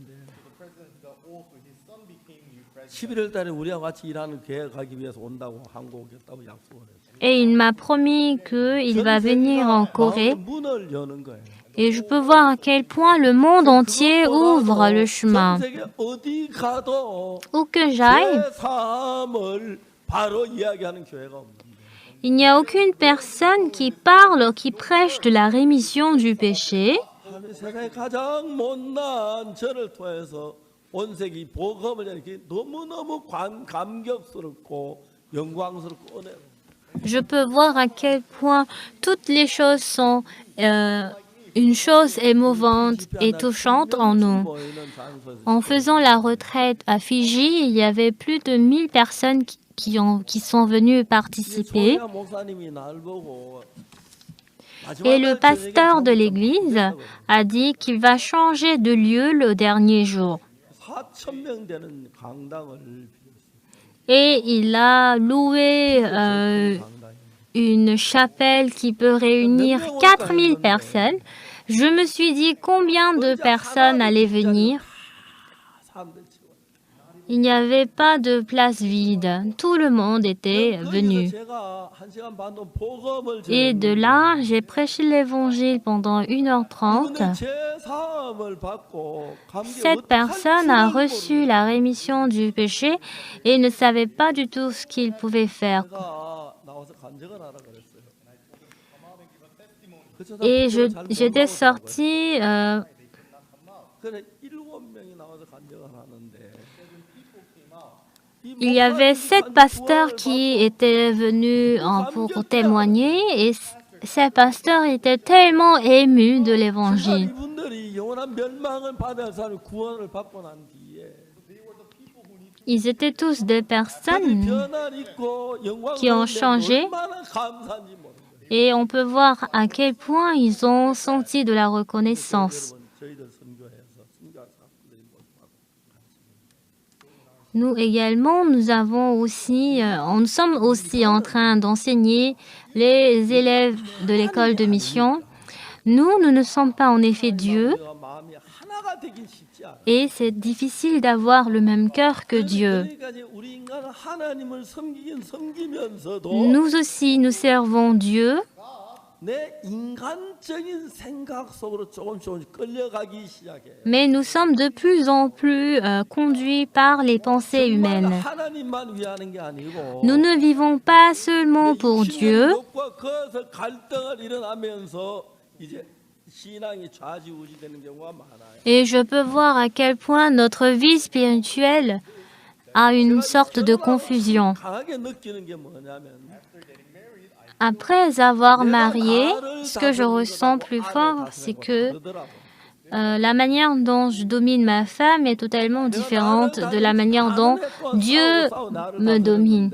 11월 달에 우리와 같이 일하는 교회 가기 위해서 온다고 한국 오겠다고 약속을 했어요. Et il m'a promis qu'il va venir en Corée. 문을 여는 거예요. Et je peux voir à quel point le monde entier ouvre le chemin. 전 세계 어디 가도 Où que j'aille, 제3을 바로 이야기하는 교회가 없는데. il n'y a aucune personne qui parle, qui prêche de la rémission du péché. 하나님 세상에 가장 못난 저를 통해서 온 세계 복음을 이렇게 너무너무 감격스럽고 영광스럽고 은혜로. Je peux voir à quel point toutes les choses sont une chose émouvante et touchante en nous. En faisant la retraite à Fidji, il y avait plus de 1000 personnes qui sont venues participer. Et le pasteur de l'église a dit qu'il va changer de lieu le dernier jour. 4,000명 되는 강당을 Et il a loué une chapelle qui peut réunir 4000 personnes. Je me suis dit combien de personnes allaient venir. 사람들 치고 Il n'y avait pas de place vide. Tout le monde était venu. 제가 1시간 반 동안 복음을 Et de là, j'ai prêché l'évangile pendant 1h30. 제3을 받고 Cette personne a reçu la rémission du péché et ne savait pas du tout ce qu'il pouvait faire. 나와서 간증을 하라 그랬어요. Et j'étais sortie. 그래 7명이 나와서 간증을 하는데 Il y avait 7 pasteurs qui étaient venus pour témoigner et ces pasteurs étaient tellement émus de l'évangile. 이분들이 영원한 멸망을 받아야 할 사람이 구원을 받고 난 뒤에 Ils étaient tous des personnes 변화를 있고 qui ont 영광스러운데 changé 얼마나 감사한지 모릅니다. et on peut voir à quel point ils ont senti de la reconnaissance. 여러분 저희들 선교해서 선교한 사람들이 모두 Nous également, nous sommes aussi en train d'enseigner les élèves de l'école de mission. Nous ne sommes pas en effet Dieu 우리가 마음이 하나가 되긴 쉽지 않아요. et c'est difficile d'avoir le même cœur que Dieu. 그러니까 이제 우리 인간은 하나님을 섬기긴 섬기면서도 Nous aussi, nous servons Dieu, 내 인간적인 생각 속으로 조금씩 끌려가기 시작해요. mais nous sommes de plus en plus conduits par les pensées 정말 humaines. 하나님만 위하는 게 아니고 Nous ne vivons pas seulement pour Dieu, 욕과 그것을 갈등을 일어나면서 이제 신앙이 좌지우지되는 경우가 많아요. et je peux voir à quel point notre vie spirituelle a une sorte de confusion. 강하게 느끼는 게 뭐냐면 Après avoir marié, ce que je ressens plus fort, c'est que la manière dont je domine ma femme est totalement différente de la manière dont Dieu me domine.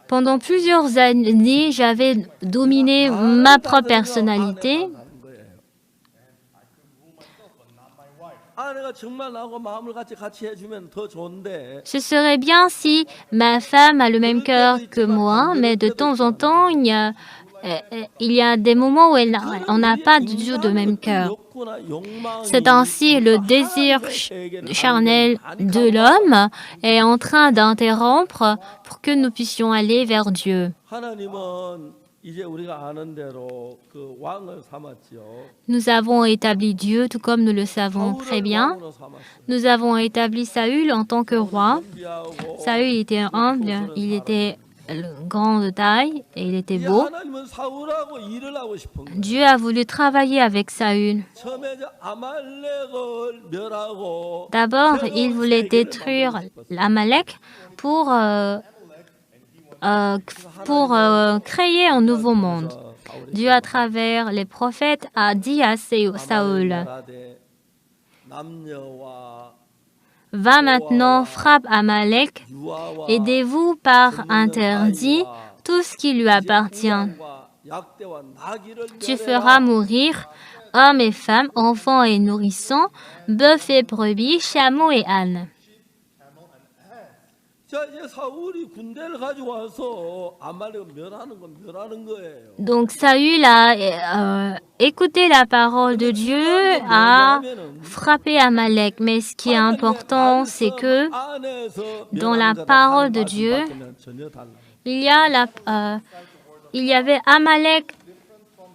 Pendant plusieurs années, j'avais dominé ma propre personnalité. 아내가 정말 나하고 마음을 같이 해주면 더 좋은데 Ce serait bien si ma femme a le même cœur que moi, mais de temps en temps, il y a des moments où on n'a pas du tout de même cœur. C'est ainsi le désir charnel de l'homme est en train d'interrompre pour que nous puissions aller vers Dieu. 하나님은 이제 우리가 아는 대로 그 왕을 삼았지요. Nous avons établi Dieu tout comme nous le savons très bien. 왕으로 삼았어요. Nous avons établi Saül en tant que roi. 준비하고 Saül était humble, il était grand de taille et il était beau. 하나님은 사울하고 일을 하고 싶은 거예요. Dieu a voulu travailler avec Saül. 처음에 이제 아말렉을 멸하고 D'abord, il voulait détruire l'Amalek pour créer un nouveau monde. Dieu, à travers les prophètes, a dit à Saül, 남녀와 va maintenant, frappe Amalek, 유아와 aidez-vous par interdit tout ce qui lui appartient. 약대와 나귀를 Tu feras mourir hommes et femmes, enfants et nourrissons, bœufs et brebis, chameaux et ânes. 자 이제 사울이 군대를 가지고 와서 아말렉을 멸하는 거예요. Donc Saül a écouté la parole de Dieu, a frappé Amalek. Mais ce qui est important, c'est que dans la parole de Dieu, il y avait Amalek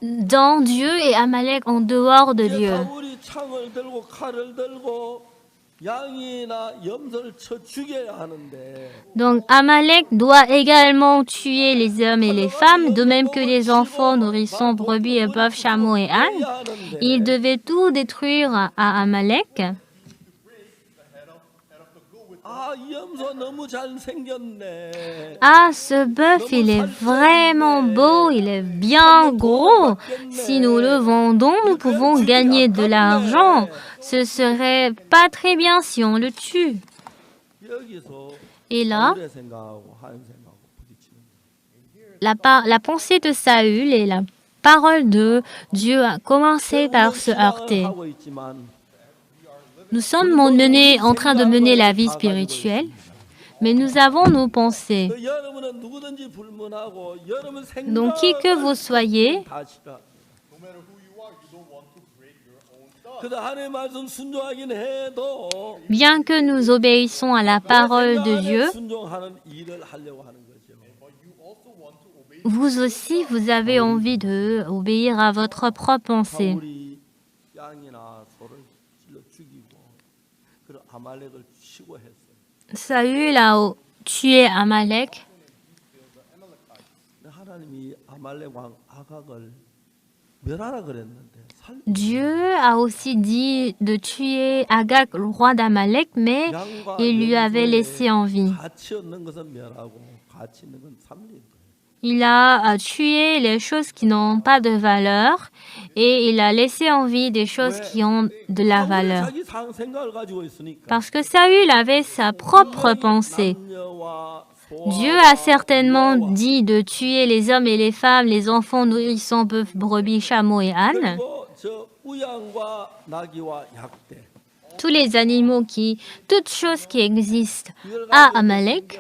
dans Dieu et Amalek en dehors de Dieu. 사울이 창을 들고 칼을 들고 양이나 염소를 쳐 죽여야 하는데 Donc Amalek doit également tuer les hommes et les femmes, de même que les enfants, nourrissons, brebis et bœufs, chameaux et ânes. Il devait tout détruire à Amalek. 아, 이 염소 너무 잘생겼네. Ah, ce bœuf, il est vraiment beau, il est bien gros. Si nous le vendons, nous pouvons gagner de l'argent. Ce serait pas très bien si on le tue. 여기서 Et là, 사울의 생각하고 하나님 생각하고 부딪히는 la pensée de Saül et la parole de Dieu a commencé par se heurter. 하고 있지만 Nous sommes en train de mener la vie spirituelle, mais nous avons nos pensées. 여러분은 누구든지 불문하고 여러분 Donc, qui que vous soyez, 다 싫어. 그래서 하나님의 말씀 순종하긴 해도 bien que nous obéissons à la parole de Dieu, 순종하는 일을 하려고 하는 거죠. vous aussi, vous avez envie d'obéir à votre propre pensée. 사울이 양이나 소를 찔러 죽이고 그런 아말렉을 치고 했어요. Saül a tué Amalek. 하나님이 아말렉 왕 아각을 멸하라 그랬는데 Dieu a aussi dit de tuer Agag, le roi d'Amalek, mais il lui avait laissé en vie. 가치 없는 것은 멸하고 가치 있는 건 살리는 거예요. Il a tué les choses qui n'ont pas de valeur et il a laissé en vie des choses qui ont de la valeur. 자기 생각을 가지고 있으니까. Parce que Saül avait sa propre pensée. 남녀와 Dieu a certainement dit de tuer les hommes et les femmes, les enfants, nourrissons, bœufs, brebis, chameaux et ânes. 그리고 저 우양과 나귀와 약대. Tous les animaux toutes choses qui existent à Amalek.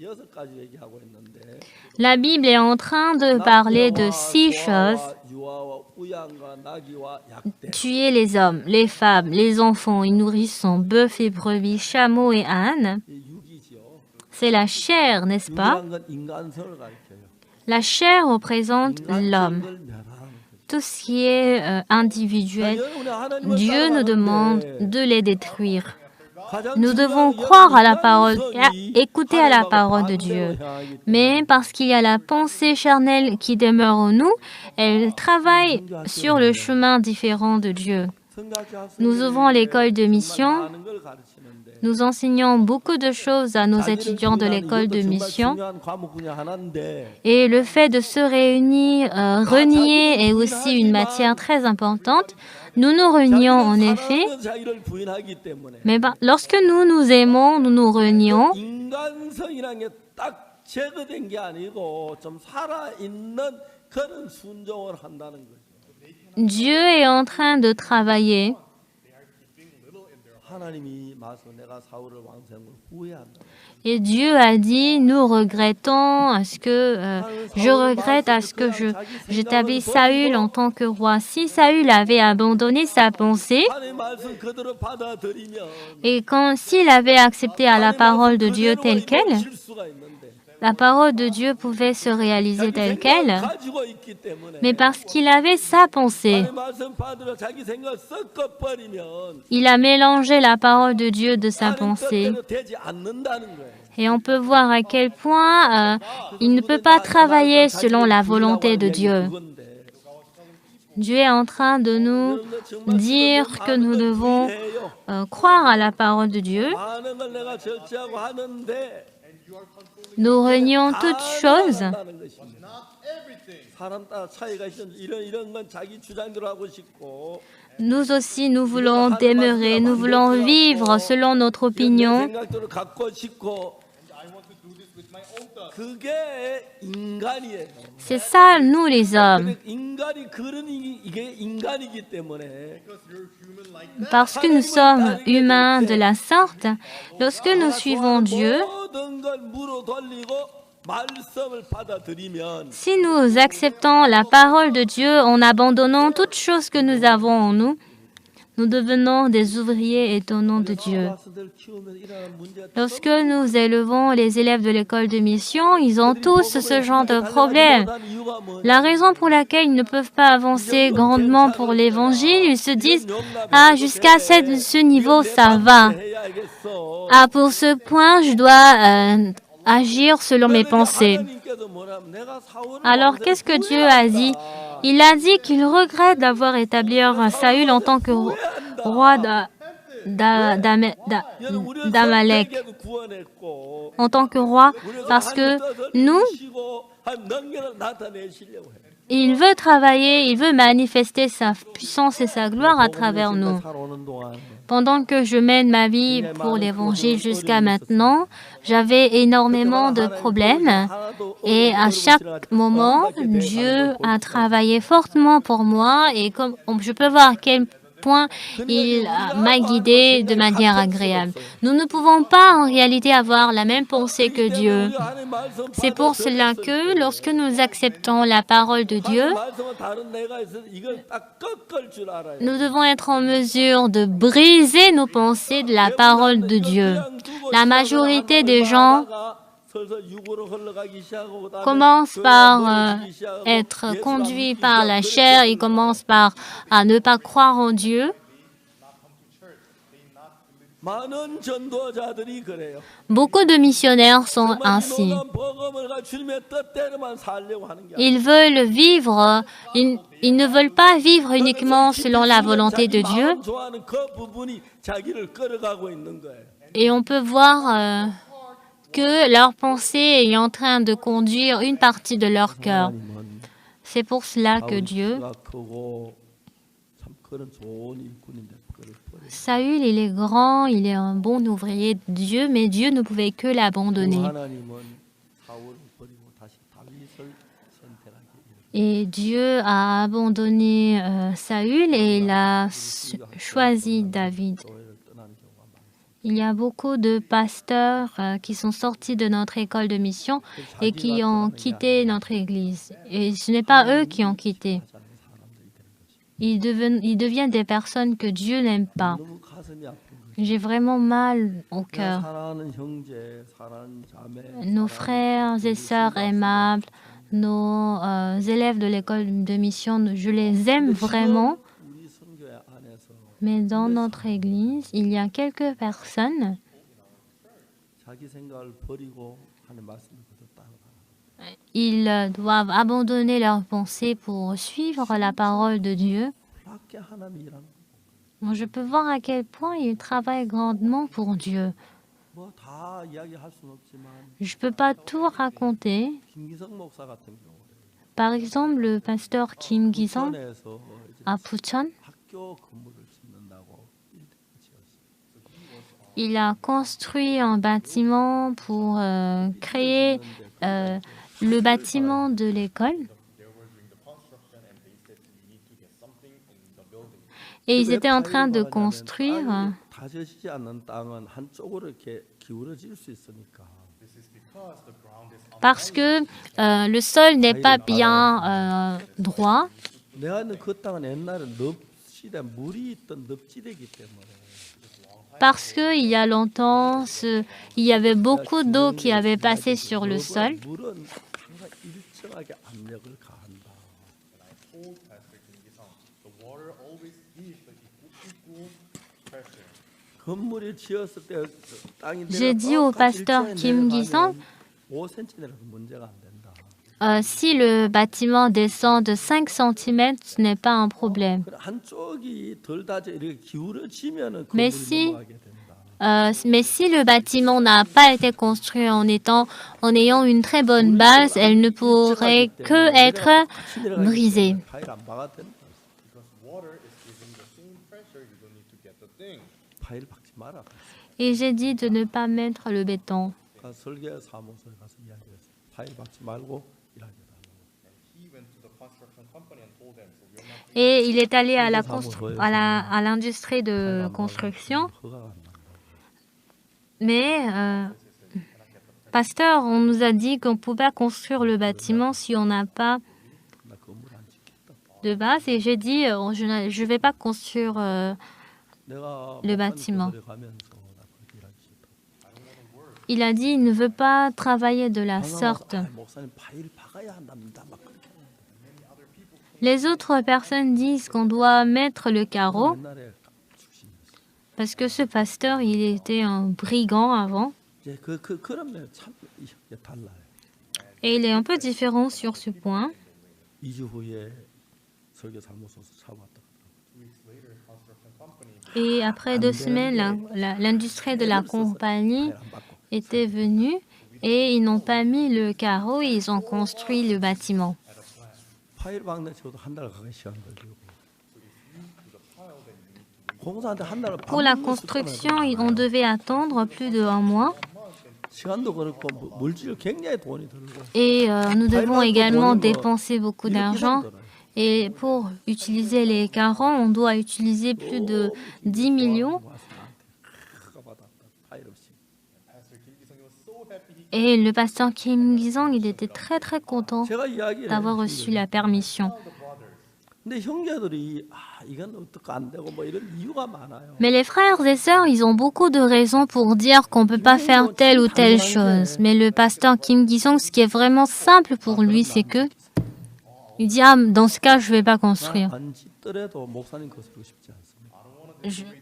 여섯 가지 얘기하고 있는데 La Bible est en train de parler de 6 choses. 유아와 우양과 나귀와 약대. Tuer les hommes, les femmes, les enfants et nourrissons, bœufs et brebis, chameaux et ânes. 이 육이죠. C'est la chair, n'est-ce pas? 육이란 건 인간성을 가리켜요. La chair représente l'homme. 인간성을 멸하는 거죠. Tout ce qui est individuel, Dieu nous demande de les détruire. Nous devons croire à la parole et écouter à la parole de Dieu. Mais parce qu'il y a la pensée charnelle qui demeure en nous, elle travaille sur le chemin différent de Dieu. Nous ouvrons l'école de mission. Nous enseignons beaucoup de choses à nos étudiants de l'école de mission. Et le fait de se réunir, renier est aussi une matière très importante. Nous nous renions en effet, mais lorsque nous nous aimons, nous nous renions. 인간성이라는 게 딱 제거된 게 아니고 좀 살아있는 그런 순종을 한다는 거죠. Dieu est en train de travailler. 하나님이 말씀 내가 사울을 왕성을 후회한다. Et Dieu a dit, nous regrettons à ce que je regrette à ce que j'établisse Saül en tant que roi. Si Saül avait abandonné sa pensée 하나님의 말씀 그대로 받아들이면 et s'il avait accepté à la parole de Dieu telle qu'elle, 질 수가 있는데 la parole de Dieu pouvait se réaliser telle qu'elle. 가지고 있기 때문에 Mais parce qu'il avait sa pensée, 하나님의 말씀 받으러 자기 생각을 섞어버리면 il a mélangé la parole de Dieu de sa 하나님 pensée. 뜻대로 되지 않는다는 거예요. Et on peut voir à quel point il ne peut pas travailler selon la volonté de Dieu. Dieu est en train de nous dire que nous devons croire à la parole de Dieu. 많은 걸 내가 절제하고 하는데 Nous renions toutes choses. 사람 따라 차이가 있는 이런 건 자기 주장대로 하고 싶고 Nous aussi, nous voulons demeurer, nous voulons vivre selon notre opinion. 생각대로 갖고 싶고 그게 인간이에요. C'est ça, nous les hommes. 인간이 그런 이게 인간이기 때문에 Parce que nous sommes humains de la sorte, lorsque nous suivons Dieu, 모든 걸 무로 돌리고 말씀을 받아들이면 si nous acceptons la parole de Dieu en abandonnant toutes choses que nous avons en nous, nous devenons des ouvriers étonnants de Dieu. 학생들 키우면 일어나는 문제가 Lorsque nous élevons les élèves de l'école de mission, ils ont tous ce genre de problème. 이유가 뭐냐? La raison pour laquelle ils ne peuvent pas avancer grandement pour l'évangile, ils se disent « Ah, jusqu'à ce niveau, ça va. 해야겠어. Ah, pour ce point, je dois agir selon mes pensées. » 하나님께서 뭐냐면 내가 사울을 Alors, qu'est-ce que Dieu a dit? Il a dit qu'il regrette d'avoir établi Saül en tant que roi d'Amalek, 우리에게도 구원했고 en tant que roi, parce que nous, 능력을 나타내시려고 해요. il veut travailler, il veut manifester sa puissance et sa gloire à travers nous. 살아오는 동안 Pendant que je mène ma vie pour l'évangile jusqu'à maintenant, j'avais énormément de problèmes et à chaque moment, Dieu a travaillé fortement pour moi et comme je peux voir à quel point il m'a guidé de manière agréable. Nous ne pouvons pas en réalité avoir la même pensée que Dieu. C'est pour cela que lorsque nous acceptons la parole de Dieu, 말씀은 다른 내가 있어서 이걸 딱 꺾을 줄 알아요. nous devons être en mesure de briser nos pensées de la parole de Dieu. La majorité des gens commencent par être conduits par la chair, ils commencent par à ne pas croire en Dieu. 많은 전도자들이 그래요. Beaucoup de missionnaires sont ainsi. 모든 복음을 가 주님의 뜻대로만 살려고 하는 게 아니에요. Ils veulent vivre, ils ne veulent pas vivre uniquement selon la volonté de Dieu. 마음 좋아하는 그 부분이 자기를 끌어가고 있는 거예요. Et on peut voir que leur pensée est en train de conduire une partie de leur cœur. 하나님은 C'est pour cela que 다윗이 Dieu, 키가 크고 참 그런 좋은 일꾼인데 그를 버리고 Saül, il est grand, il est un bon ouvrier de Dieu, mais Dieu ne pouvait que 또 l'abandonner. 하나님은 사울을 버리고 다시 다윗을 선택하게 Et Dieu a abandonné Saül et il a choisi David. 교회를 떠나는 경우가 많습니다. Il y a beaucoup de pasteurs qui sont sortis de notre école de mission et qui ont quitté notre église. Et ce n'est pas eux qui ont quitté. 하지 않는 사람들이 되는 것이 Ils deviennent des personnes que Dieu n'aime pas. 너무 가슴이 아픈 거죠. J'ai vraiment mal au 내가 cœur. 사랑하는 형제, 사랑하는 자매, Nos frères et sœurs aimables, nos élèves de l'école de mission, je les aime vraiment. 우리 선교회 안에서 Mais dans notre église, il y a quelques personnes, 자기 생각을 버리고 하는 말씀을 그대로 따라가는 ils doivent abandonner leurs pensées pour suivre la parole de Dieu. 놀랍게 하나님이 일하는 Bon, je peux voir à quel point ils travaillent grandement pour Dieu. 뭐다 이야기할 수는 없지만 Je ne peux pas tout raconter. 김기성 목사 같은 경우에 Par exemple, le pasteur Kim Gi-sung 부천에서 이제 à Pucheon, 학교 건물을 짓는다고 빌딩을 지었어요. il a construit un bâtiment pour créer le bâtiment de l'école. Et ils étaient en train de construire. 다져지지 않는 땅은 한쪽으로 이렇게 기울어질 수 있으니까 Parce que le sol n'est pas bien droit. 내가 있는 그 땅은 옛날에 늪지대 물이 있던 늪지대이기 때문에 Parce qu'il y a longtemps, il y avait beaucoup d'eau qui avait passé sur le sol. 물은 항상 일정하게 압력을 가한다. 건물이 지었을 때 땅이 J'ai dit au pasteur Kim Gi-sung, 5cm 내려도 문제가 안 된다. si le bâtiment descend de 5 cm, ce n'est pas un problème. 그럼 한쪽이 덜 다져 이렇게 기울어지면은 건물이 Mais si- 넘어가게 된다. Mais si le bâtiment n'a pas été construit en ayant une très bonne base, elle ne pourrait que être brisée. 파일 안 박아도 된다. 파일 박지 마라. Et j'ai dit de ne pas mettre le béton. 가 설계 사무소에 가서 이야기했어. 파일 박지 말고 일하게 달라고. Et il est allé à à l'industrie de construction. 허가가 안 난다. Mais, pasteur, on nous a dit qu'on ne peut pas construire le bâtiment si on n'a pas 나 건물 안 짓겠다. de base. Et j'ai dit, je ne vais pas construire. 내가 Le bâtiment. 목사님 가면서 나 그렇게 일하기 싫다. Il a dit, il ne veut pas travailler de la sorte. 목사님 파일 박아야 한답니다. 막 그렇게. Les autres personnes disent qu'on doit mettre le carreau 옛날에 출신이었어. parce que ce pasteur, il était un brigand avant. 이제 그런 면 참 이게 달라요. Et il est un peu différent sur ce point. 2주 후에 설계 사무소에서 찾아왔다. Et après 2 semaines, l'industrie de la compagnie 파일 안 받고. était venue et ils n'ont pas mis le carreau et ils ont construit le bâtiment. 파일 박는 저도 한 달 가까이 시간 걸리고. 공사한테 한 달을 Pour la construction, on devait attendre plus de 1 mois. 시간도 그렇고 물질 굉장히 돈이 들고. Et nous devons également dépenser beaucoup 이렇게 d'argent. 들어요. Et pour utiliser les carreaux, on doit utiliser plus de 10 millions. 파일 없이. Et le pasteur Kim Gi-sung, il était très très content 제가 이야기를 d'avoir reçu la permission. 근데 형제들이 이건 어떻게 안 되고 뭐 이런 이유가 많아요. Mais les frères et sœurs, ils ont beaucoup de raisons pour dire qu'on ne peut pas faire telle ou telle chose. Mais le pasteur Kim Gi-sung, ce qui est vraiment simple pour lui, c'est que il dit, ah, dans ce cas, je ne vais pas construire. 안 짓더라도 목사님 거스르고 싶지 않습니다.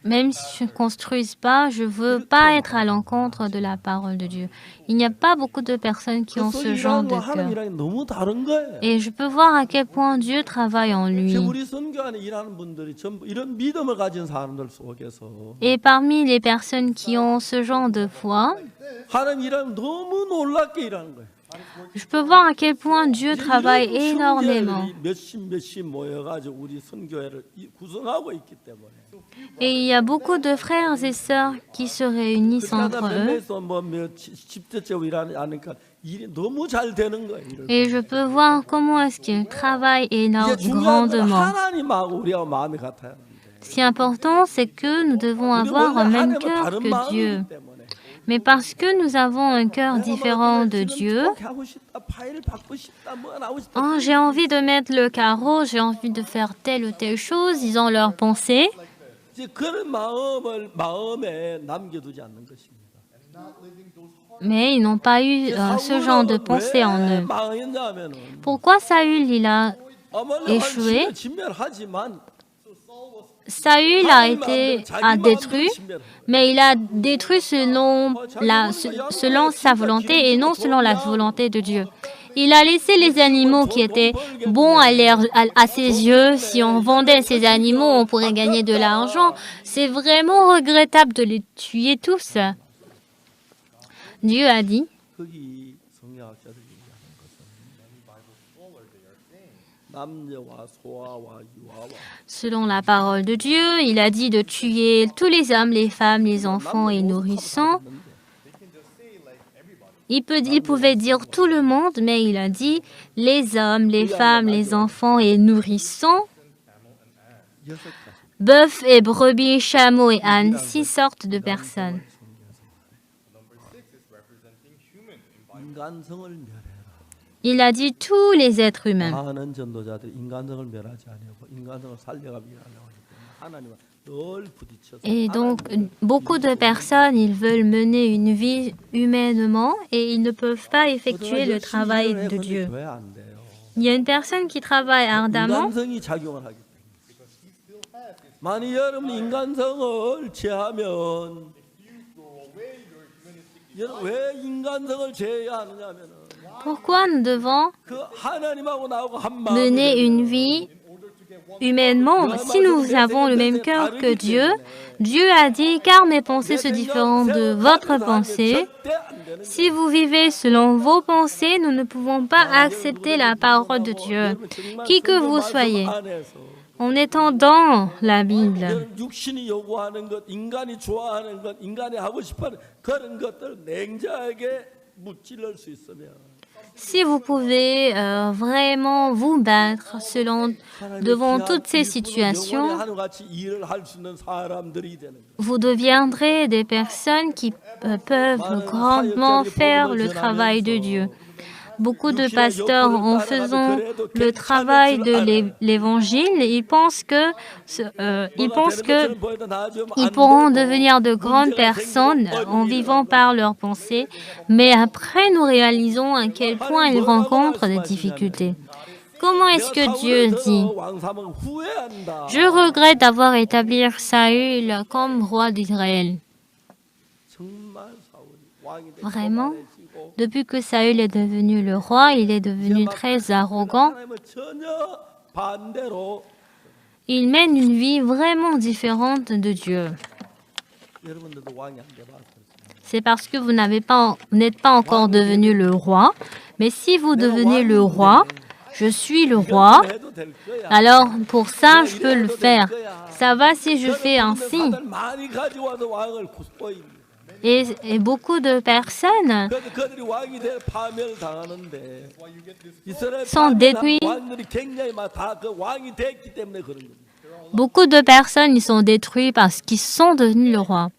Même si je ne construise pas, je ne veux pas être à l'encontre de la parole de Dieu. Il n'y a pas beaucoup de personnes qui ont ce genre de 하나님 cœur. 일하기 너무 다른 거예요. Et je peux voir à quel point Dieu travaille en lui. 지금 우리 선교 안에 일하는 분들이 전부 이런 믿음을 가진 사람들 속에서 Et parmi les personnes qui ont ce genre de foi, 하나님 일하면 너무 놀랍게 일하는 거예요. Je peux voir à quel point Dieu travaille énormément. 몇십 모여가지고 우리 선교회를 구성하고 있기 때문에. Et il y a beaucoup de frères et sœurs qui se réunissent entre eux. 뭐몇 10대째 일하는 않으니까 일이 너무 잘 되는 거예요. Et je peux voir comment est-ce qu'ils travaillent 이게 중요한 건 grandement. 하나님하고 우리하고 마음이 같아요. Ce qui est important, c'est que nous devons avoir un même cœur que Dieu. Mais parce que nous avons un cœur différent de Dieu, oh, j'ai envie de mettre le carreau, j'ai envie de faire telle ou telle chose, ils ont leurs pensées. 그런 마음을 마음에 남겨두지 않는 것입니다. Mais ils n'ont pas eu ce genre de pensée en eux. Pourquoi Saül il a échoué? Saül a détruit, mais il a détruit selon sa volonté et non selon la volonté de Dieu. Il a laissé les animaux qui étaient bons à ses yeux. Si on vendait ces animaux, on pourrait gagner de l'argent. C'est vraiment regrettable de les tuer tous. Dieu a dit, selon la parole de Dieu, il a dit de tuer tous les hommes, les femmes, les enfants et nourrissons. Il pouvait dire tout le monde, mais il a dit les hommes, les femmes, les enfants et nourrissons, bœufs et brebis, chameaux et ânes, 6 sortes de personnes. Il a dit tous les êtres humains. Et donc, beaucoup de personnes, ils veulent mener une vie humainement et ils ne peuvent pas effectuer le travail de Dieu. Il y a une personne qui travaille ardemment. Pourquoi nous devons mener une vie humainement? Si nous avons le même cœur que Dieu, Dieu a dit, car mes pensées sont différentes de votre pensée. Si vous vivez selon vos pensées, nous ne pouvons pas accepter la parole de Dieu, qui que vous soyez. En étant dans la Bible, si vous pouvez vraiment vous battre devant toutes ces situations, vous deviendrez des personnes qui peuvent grandement faire le travail de Dieu. Beaucoup de pasteurs, en faisant le travail de l'Évangile, ils pensent qu'ils pourront devenir de grandes personnes en vivant par leurs pensées. Mais après, nous réalisons à quel point ils rencontrent des difficultés. Comment est-ce que Dieu dit? Je regrette d'avoir établi Saül comme roi d'Israël. Vraiment? Depuis que Saül est devenu le roi, il est devenu très arrogant. Il mène une vie vraiment différente de Dieu. C'est parce que vous n'êtes pas encore devenu le roi. Mais si vous devenez le roi, je suis le roi, alors pour ça, je peux le faire. Ça va si je fais ainsi. Et beaucoup de personnes sont détruites. Beaucoup de personnes ils sont détruites parce qu'ils sont devenus le roi.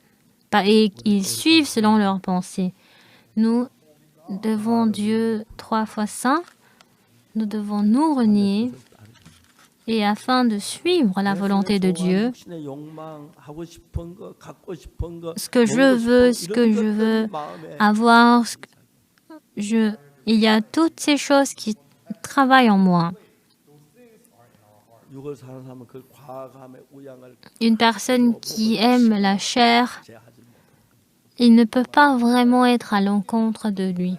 Et ils suivent selon leurs pensées. Nous devons Dieu 3 fois saint. Nous devons nous renier. Et afin de suivre la volonté de Dieu, ce que je veux avoir, il y a toutes ces choses qui travaillent en moi. Une personne qui aime la chair, il ne peut pas vraiment être à l'encontre de lui.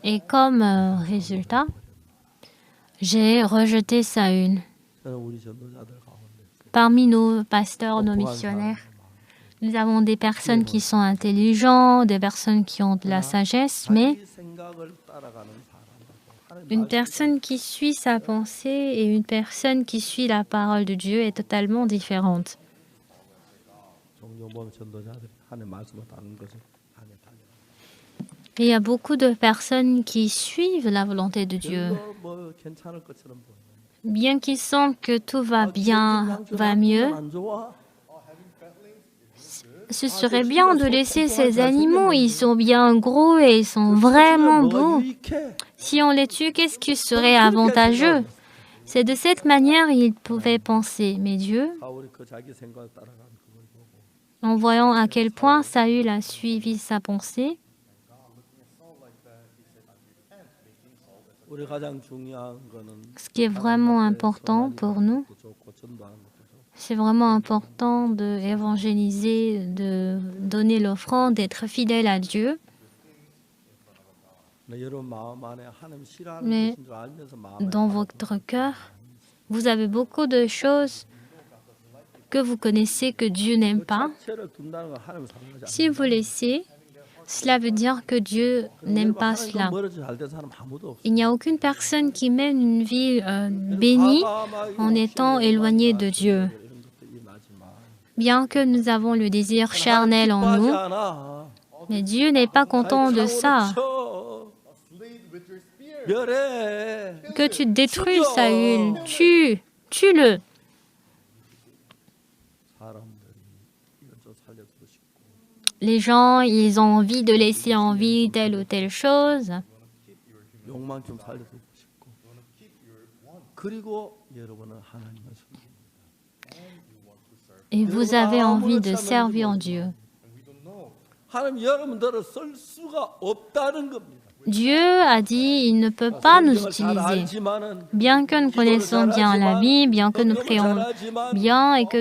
Et comme résultat, j'ai rejeté Saül. Parmi nos pasteurs, nos 똑똑한 missionnaires, 사람, nous avons des personnes qui sont intelligentes, des personnes qui ont de la sagesse, mais 자기 생각을 따라가는 사람하고 하나님 une 말씀 personne qui suit sa pensée et une personne qui suit la parole de Dieu est totalement différente. 종종 보면 전도자들이 하나님 말씀을 따르는 것을 하나님 달려. Et il y a beaucoup de personnes qui suivent la volonté de Dieu. 별로 뭐 괜찮을 것처럼 보여요. Bien qu'il semble que tout va bien, va mieux, 안 좋아? ce serait bien de laisser ces animaux. Ils sont bien gros et ils sont vraiment 뭐 beaux. 유익해? Si on les tue, qu'est-ce qui serait avantageux? C'est de cette manière qu'ils pouvaient penser. Mais Dieu, 바울이 그 자기 생각을 따라가는 그걸 보고 en voyant à quel point Saül a suivi sa pensée, 우리 가장 중요한 거는 ce qui est vraiment important pour nous, 좋고 전도하는 것도 좋고 c'est vraiment important d'évangéliser, de donner l'offrande, d'être fidèle à Dieu. 근데 여러분 마음 안에 하나님 싫어하는 Mais 것인 줄 알면서 마음에 dans votre cœur, vous avez beaucoup de choses que vous connaissez que Dieu n'aime pas. 자체를 둔다는 건 하나님 사랑하지 않는 Si vous laissez, cela veut dire que Dieu n'aime pas cela. 멀어져 잘된 사람 아무도 없어. Il n'y a aucune personne qui mène une vie bénie en étant éloignée de Dieu. 이런 것도 일어나지만 Bien que nous avons le désir charnel en 기뻐하지 nous, 않아. mais Dieu n'est pas content de ça. 멸해. Que tu détruis Saül, tue-le. 사람들이 이건 좀 살려주고 싶고 Les gens, ils ont envie de laisser en vie telle ou telle chose. 욕망 좀 살려주고 싶고 그리고 여러분은 하나님을 섬기는 Et vous avez envie de servir Dieu. 하나님 여러분들을 쓸 수가 없다는 겁니다. Dieu a dit, il ne peut pas nous utiliser. Bien que nous connaissons bien la Bible, bien que nous prions bien et que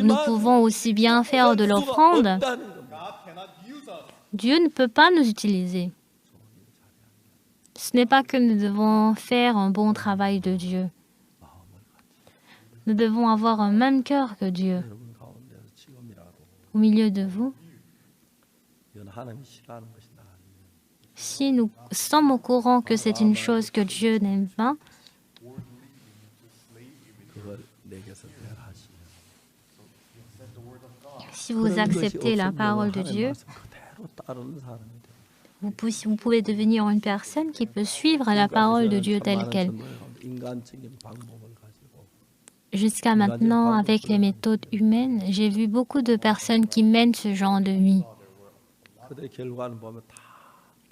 nous pouvons aussi bien faire de l'offrande, Dieu ne peut pas nous utiliser. Ce n'est pas que nous devons faire un bon travail de Dieu. Nous devons avoir un même cœur que Dieu. 여러분 가운데서 지금이라도 Au milieu de vous, 이건 하나님이 싫어하는 것이다. si nous sommes au courant que c'est une chose que Dieu n'aime pas, 그걸 내게서 멸하시면 si vous acceptez la parole de Dieu, 그대로 따르는 사람이 돼. vous pouvez devenir une personne qui peut suivre la parole de Dieu telle qu'elle. 인간적인 방법을 가지고 Jusqu'à maintenant, avec les méthodes humaines, j'ai vu beaucoup de personnes qui mènent ce genre de vie. 그들의 결과는 보면 다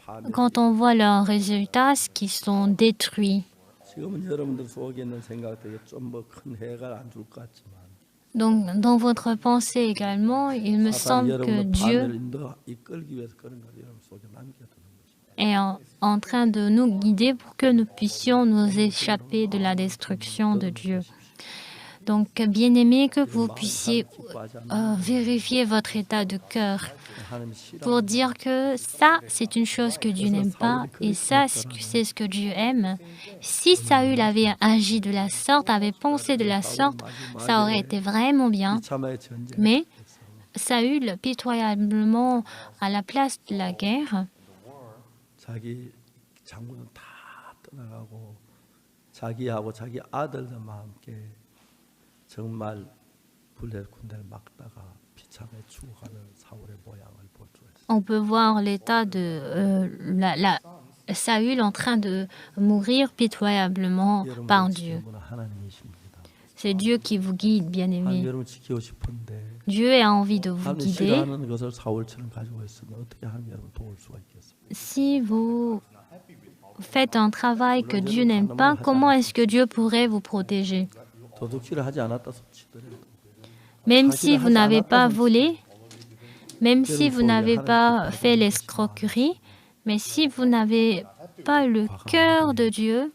파멸. Quand on voit leurs résultats, ce qui sont détruits. 지금은 여러분들 속에 있는 생각들이 좀 뭐 큰 해가 안 줄 것 같지만 Donc, dans votre pensée également, il me 사탄이 semble que 여러분을 Dieu 파멸을 이끌기 위해서 그런 걸 여러분 속에 남겨두는 것입니다. est en train de nous guider pour que nous puissions nous échapper de la destruction de Dieu. Donc, bien-aimés, que vous puissiez vérifier votre état de cœur 하나님 싫어. pour dire que ça, c'est une chose que Dieu n'aime pas et ça, c'est ce que Dieu aime. Si Saül avait agi de la sorte, avait pensé de la sorte, ça aurait été vraiment bien. 이참에 전쟁. Mais Saül, pitoyablement, à la place de la guerre, 자기 장군은 다 떠나가고 자기하고 자기 아들들만 함께 정말 블레 군대를 막다가 비참해 죽어가는 사울의 모양을 볼 수 있어요. on peut voir l'état de Saül en train de mourir pitoyablement par Dieu. 여러분은 하나님이십니다. C'est Dieu qui vous guide, 하나님 bien-aimés. 여러분 지키고 싶은데 Dieu a envie de vous 하나님 guider. 싫어하는 것을 사울처럼 가지고 있으면 어떻게 하나님 여러분 도울 수가 있겠어요? Si vous faites un travail que Dieu n'aime pas, comment est-ce que Dieu pourrait vous protéger? 도둑질을 하지 않았다 치더라도 Même si vous n'avez pas volé, même si vous n'avez pas fait l'escroquerie, mais si vous n'avez pas le cœur de Dieu,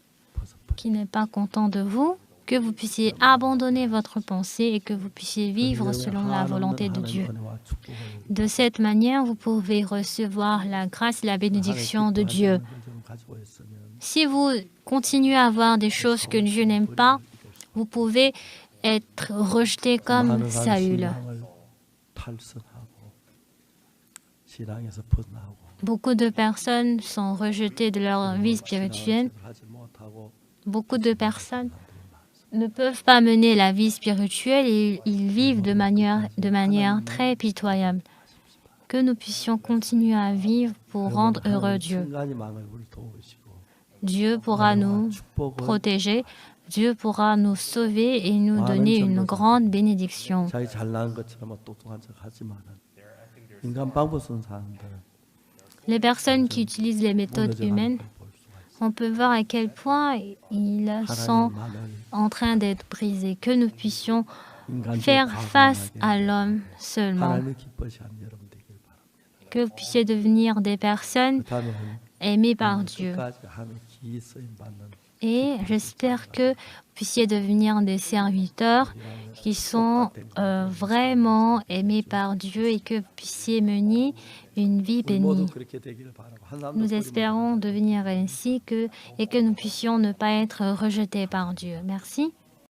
qui n'est pas content de vous, que vous puissiez abandonner votre pensée et que vous puissiez vivre selon la volonté de Dieu. De cette manière, vous pouvez recevoir la grâce et la bénédiction de Dieu. Si vous continuez à avoir des choses que Dieu n'aime pas, vous pouvez être rejeté comme 많은 사람이 Saül. 신앙을 탈선하고 신앙에서 벗어나고 Beaucoup de personnes sont rejetées de leur vie spirituelle. 신앙을 하지 못하고 Beaucoup de personnes ne peuvent pas mener la vie spirituelle et ils vivent de manière très pitoyable. Que nous puissions continuer à vivre pour rendre heureux Dieu. 순간희망을 우리 도우시고 Dieu pourra nous 축복은 protéger, Dieu pourra nous sauver et nous donner une grande bénédiction. 자기 잘난 것처럼 똑똑한 척 하지만은 인간 방법 쓴 사람들은 Les personnes qui utilisent les méthodes 무너져가는 humaines, 걸 볼 수가 있어요. on peut voir à quel point ils sont 하나님만을 en train d'être brisés. Que nous puissions 인간적으로 faire face 과감하게 à l'homme seulement. 하나님을 기뻐하시는 여러분 되길 바랍니다. Que vous puissiez devenir des personnes 그렇다면 aimées par Dieu. 끝까지 하나님의 기 쓰임 받는 Et j'espère que vous puissiez devenir des serviteurs qui sont vraiment aimés par Dieu et que vous puissiez mener une vie 우리 모두 bénie. 그렇게 되기를 바라고 한 사람도 Nous 버리면 espérons devenir ainsi et que nous puissions ne pas être rejetés par Dieu. Merci.